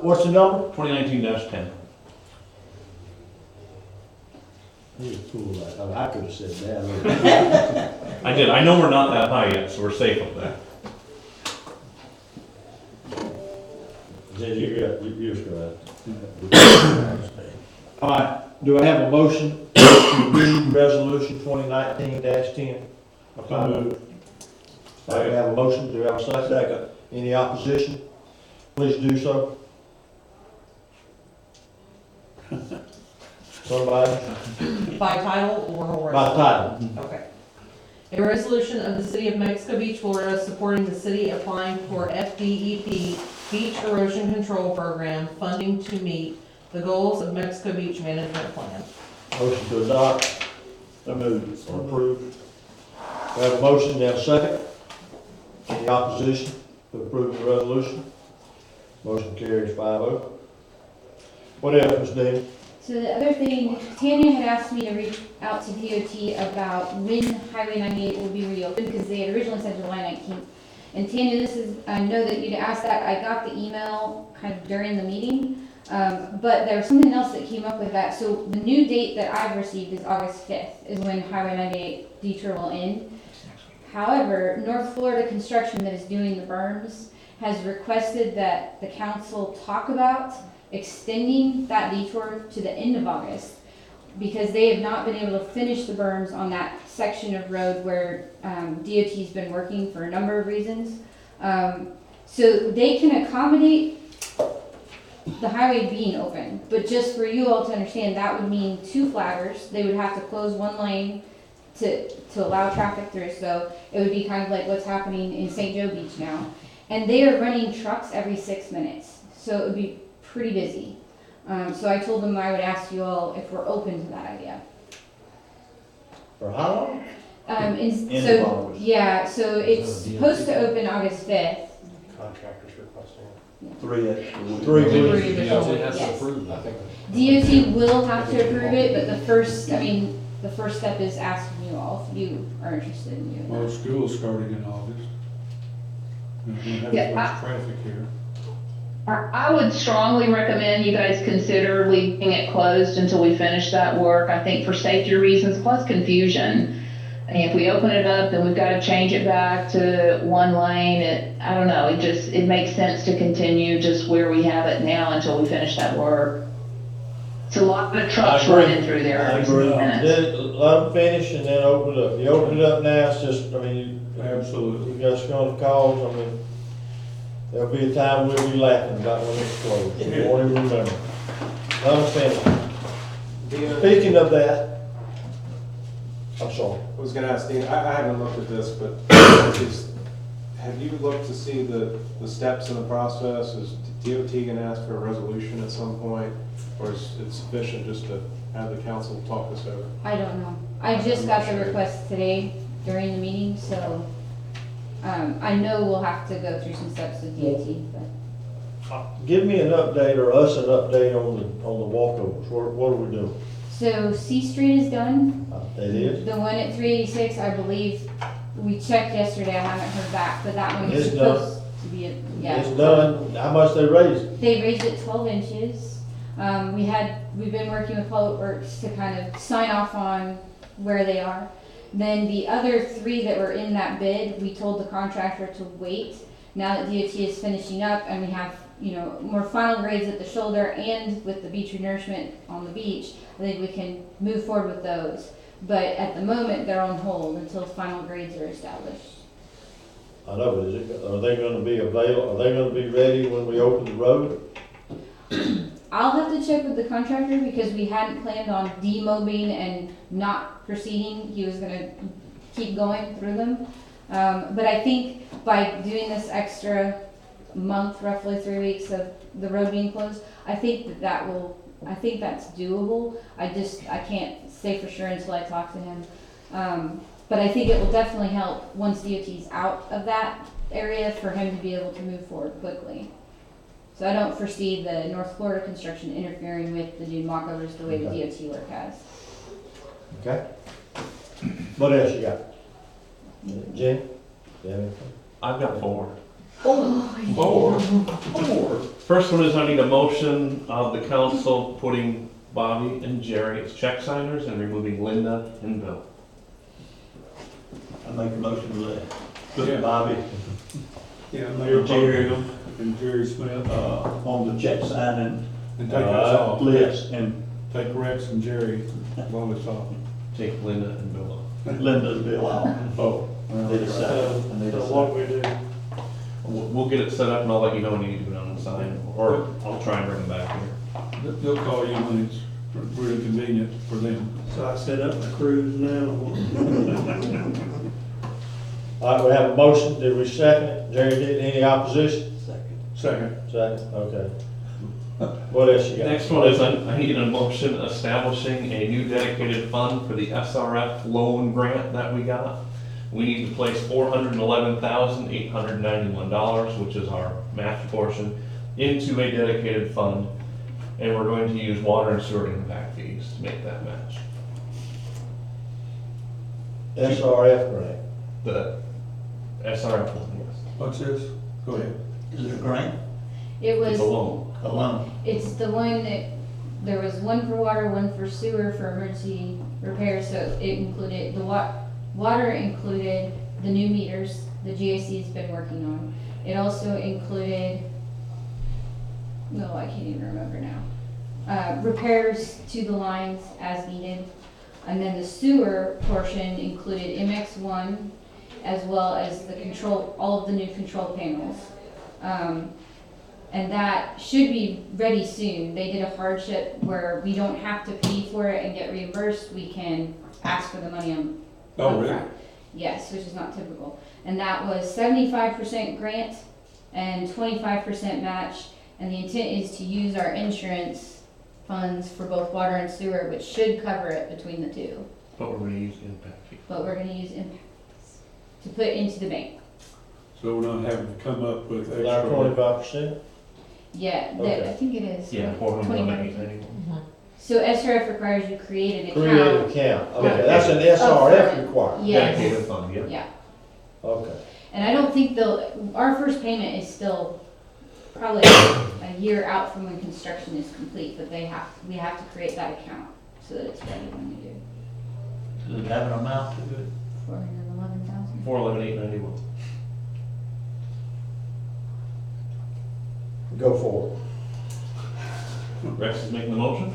What's the number? 2019-10. He's cool, I could have said that. I did. I know we're not that high yet, so we're safe up there. Then you just go ahead. All right, do I have a motion to read resolution 2019-10? I have a motion, do I have a second? Any opposition? Please do so. Somebody, By title or whole by resolution? title. Okay. A resolution of the City of Mexico Beach, Florida, supporting the city applying for FDEP Beach Erosion Control Program funding to meet the goals of Mexico Beach Management Plan. Motion to adopt. So moved. Or approved. We have a motion, do I have a second? Any opposition to approve the resolution? Motion carries 5-0. What else, Ms. Dean? So the other thing, Tanya had asked me to reach out to DOT about when Highway 98 will be reopened, because they had originally said July 19th. And Tanya, I know that you'd asked that, I got the email kind of during the meeting, but there was something else that came up with that. So the new date that I've received is August 5th, is when Highway 98 detour will end. However, North Florida Construction that is doing the berms has requested that the council talk about extending that detour to the end of August, because they have not been able to finish the berms on that section of road where DOT's been working for a number of reasons. So they can accommodate the highway being open, but just for you all to understand, that would mean 2 flaggers. They would have to close 1 lane to allow traffic through, so it would be kind of like what's happening in St. Joe Beach now. And they are running trucks every 6 minutes, so it would be pretty busy. So I told them I would ask you all if we're open to that idea. For how long? And End so, of August. yeah, so it's supposed to open August 5th. Contractors requesting it. 3 extra weeks. 3 Three weeks. additional DOT weeks, has to yes. approve I that. think. DOT will have to approve it, but the first step is asking you all if you are interested in doing Well, that. school's starting in August. We don't have Yeah, as much traffic here. I would strongly recommend you guys consider leaving it closed until we finish that work. I think for safety reasons, plus confusion. And if we open it up, then we've got to change it back to 1 lane. I don't know, it makes sense to continue just where we have it now until we finish that work. It's a lot of trucks I agree. running through there I every agree. 6 minutes. Then let them finish and then open it up. You open it up now, it's just, I mean, Absolutely. you guys gonna cause, I mean, there'll be a time we'll be laughing about when it's closed. We won't even remember. I understand. Speaking of that, I'm sorry. I was gonna ask Dean, I haven't looked at this, but have you looked to see the steps in the process? Is DOT gonna ask for a resolution at some point? Or is it sufficient just to have the council talk this over? I don't know. I just got the request today during the meeting, so, I know we'll have to go through some steps with DOT, but. Give me an update or us an update on the walkovers. What are we doing? So C Street is done. It is? The one at 386, I believe, we checked yesterday, I haven't heard back, but that one is It's done. supposed to be, yeah. It's done. How much they raised? They raised it 12 inches. We've been working with Public Works to kind of sign off on where they are. Then the other 3 that were in that bid, we told the contractor to wait. Now that DOT is finishing up and we have, more final grades at the shoulder and with the beach renourishment on the beach, I think we can move forward with those. But at the moment, they're on hold until final grades are established. I know, but are they gonna be available, are they gonna be ready when we open the road? I'll have to check with the contractor because we hadn't planned on demobbing and not proceeding. He was gonna keep going through them. But I think by doing this extra month, roughly 3 weeks of the road being closed, I think that's doable. I can't say for sure until I talk to him. But I think it will definitely help once DOT's out of that area for him to be able to move forward quickly. So I don't foresee the North Florida construction interfering with the new walkovers the way the DOT work has. Okay. What else you got? Jen? You have anything? I've got 4. Four. First one is I need a motion of the council putting Bobby and Jerry as check signers and removing Linda and Bill. I make a motion to let Yeah. Bobby, Yeah, Mayor Jerry. Jerry and Jerry Smith, on the check signing, and take us off. list, and Take Rex and Jerry while it's off. Take Linda and Bill off. Linda's bill off. Oh. Need a second. I need a second. we do? We'll get it set up and I'll let you know when you need to go down and sign, or I'll try and bring them back here. They'll call you when it's really convenient for them. So I set up my cruise now. All right, we have a motion. Did we second it? Jerry, did any opposition? Second. Second, okay. What else you got? Next one is I need a motion establishing a new dedicated fund for the SRF loan grant that we got. We need to place $411,891, which is our match portion, into a dedicated fund and we're going to use water and sewer impact fees to make that match. SRF grant. The SRF one, yes. What's this? Go ahead. Is it a grant? It It's was, a loan. A loan? it's the one that, there was one for water, one for sewer for emergency repairs, so it included, the water included the new meters the GAC's been working on. It also included, no, I can't even remember now, repairs to the lines as needed. And then the sewer portion included MX1 as well as the control, all of the new control panels. And that should be ready soon. They did a hardship where we don't have to pay for it and get reimbursed. We can ask for the money on Oh, really? upfront. Yes, which is not typical. And that was 75% grant and 25% match. And the intent is to use our insurance funds for both water and sewer, which should cover it between the two. But we're gonna use the impact fee. But we're gonna use impacts to put into the bank. So we're not having to come up with Is our extra. 25%? Yeah, Okay. I think it is. Yeah, 400 So SRF requires you create an Create an account. account, okay, that's an SRF requirement. Yes. Dedicated fund, yeah. Yeah, Okay. and I don't think our first payment is still probably a year out from when construction is complete, but we have to create that account so that it's ready when we do. Does it have an amount to it? 411,000. 411,891. Go for it. Rex is making the motion.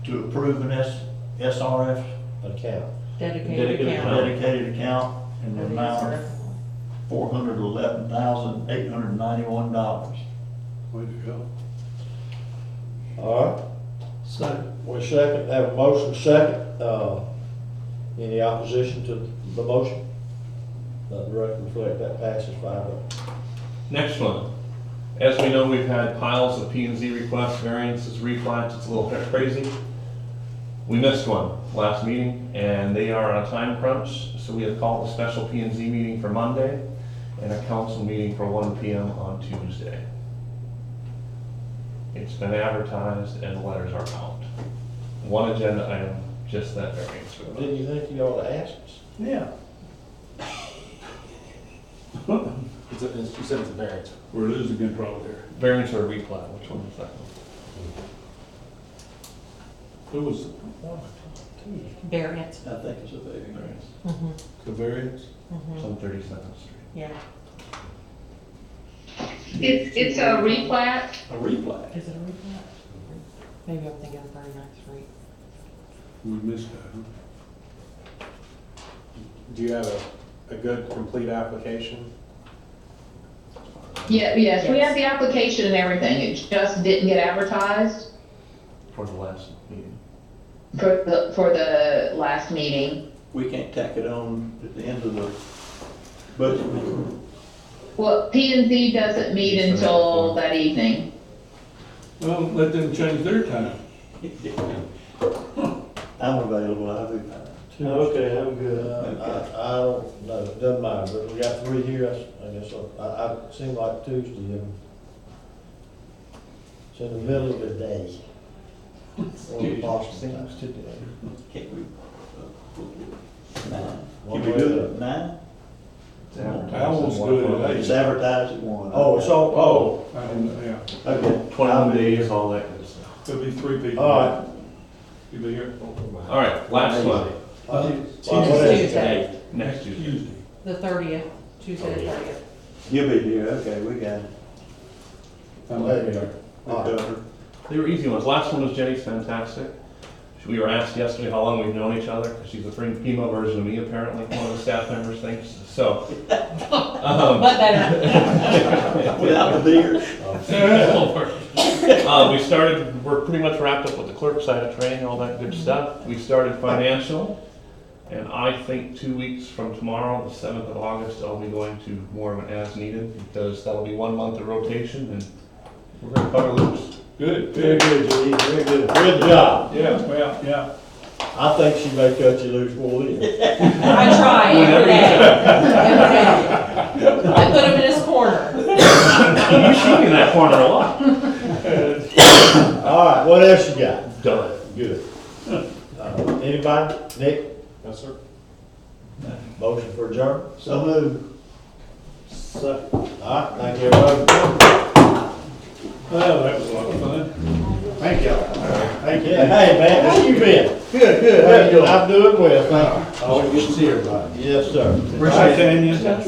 To approve an SRF Account. Dedicated account. dedicated account in the amount of $411,891. Way to go. All right, Second. we second, have a motion second, any opposition to the motion? Let the record reflect that passes 5-0. Next one. As we know, we've had piles of P and Z requests, variances, replats, it's a little bit crazy. We missed one last meeting, and they are on a time crunch, so we have called a special P and Z meeting for Monday, and a council meeting for 1 PM on Tuesday. It's been advertised and letters are out. One agenda item, just that variance. Didn't you think you ought to ask us? Yeah. You said it's a variance. We're losing control here. Variance or replat, which one is that? Who was Variant. I think it's a variance. Mm-hmm. the variance? It's on 37th Street. Yeah. It's a replat. A replat. Is it a replat? Maybe I'm thinking of 39th Street. We missed that, huh? Do you have a good, complete application? Yeah, yes, we have the application and everything. It just didn't get advertised For the last meeting. for the last meeting. We can't tack it on at the end of the budget meeting. Well, P and Z doesn't meet until that evening. Well, let them change their time. I'm available, I'll be fine. Okay, I'm good. I don't know, it doesn't matter, but we got 3 here, I guess, I it seemed like Tuesday, and it's in the middle of the day. Or possible time. Can't we? 9. One Can we way do or it the at 9? It's advertised I almost as do it one at o'clock. 8. It's advertised at 1. Oh, it's all, oh, I didn't, yeah. okay. 21 days, all that good stuff. There'll be 3 people. All right. You be here? All right, last one. Tuesday. Next Tuesday. Tuesday. The 30th, Tuesday the 30th. You'll be here, okay, we got it. I'm There you here. We covered. They were easy ones. Last one was Jenny's fantastic. We were asked yesterday how long we've known each other, because she's a female version of me, apparently, one of the staff members thinks. So, But better. Without the beard. we're pretty much wrapped up with the clerk side of training, all that good stuff. We started financial, and I think 2 weeks from tomorrow, the 7th of August, I'll be going to more of an as needed, because that'll be 1 month of rotation, and we're gonna cut her loose. Good, Very good. good, Judy, very good. Good job. Yeah, well, yeah. I think she may cut you loose more than you. I try every day. Every day. I put them in a corner. You see me in that corner a lot. All right, what else you got? Done. Good. Anybody? Nick, No, sir. motion for adjournment? So moved. All right, thank you, everybody. Well, that was a lot of fun. Thank you. Thank you. Hey, man, how you been? Good. How you doing? I'm doing well, thank you. Always good to see everybody. Yes, sir. Appreciate Tanya.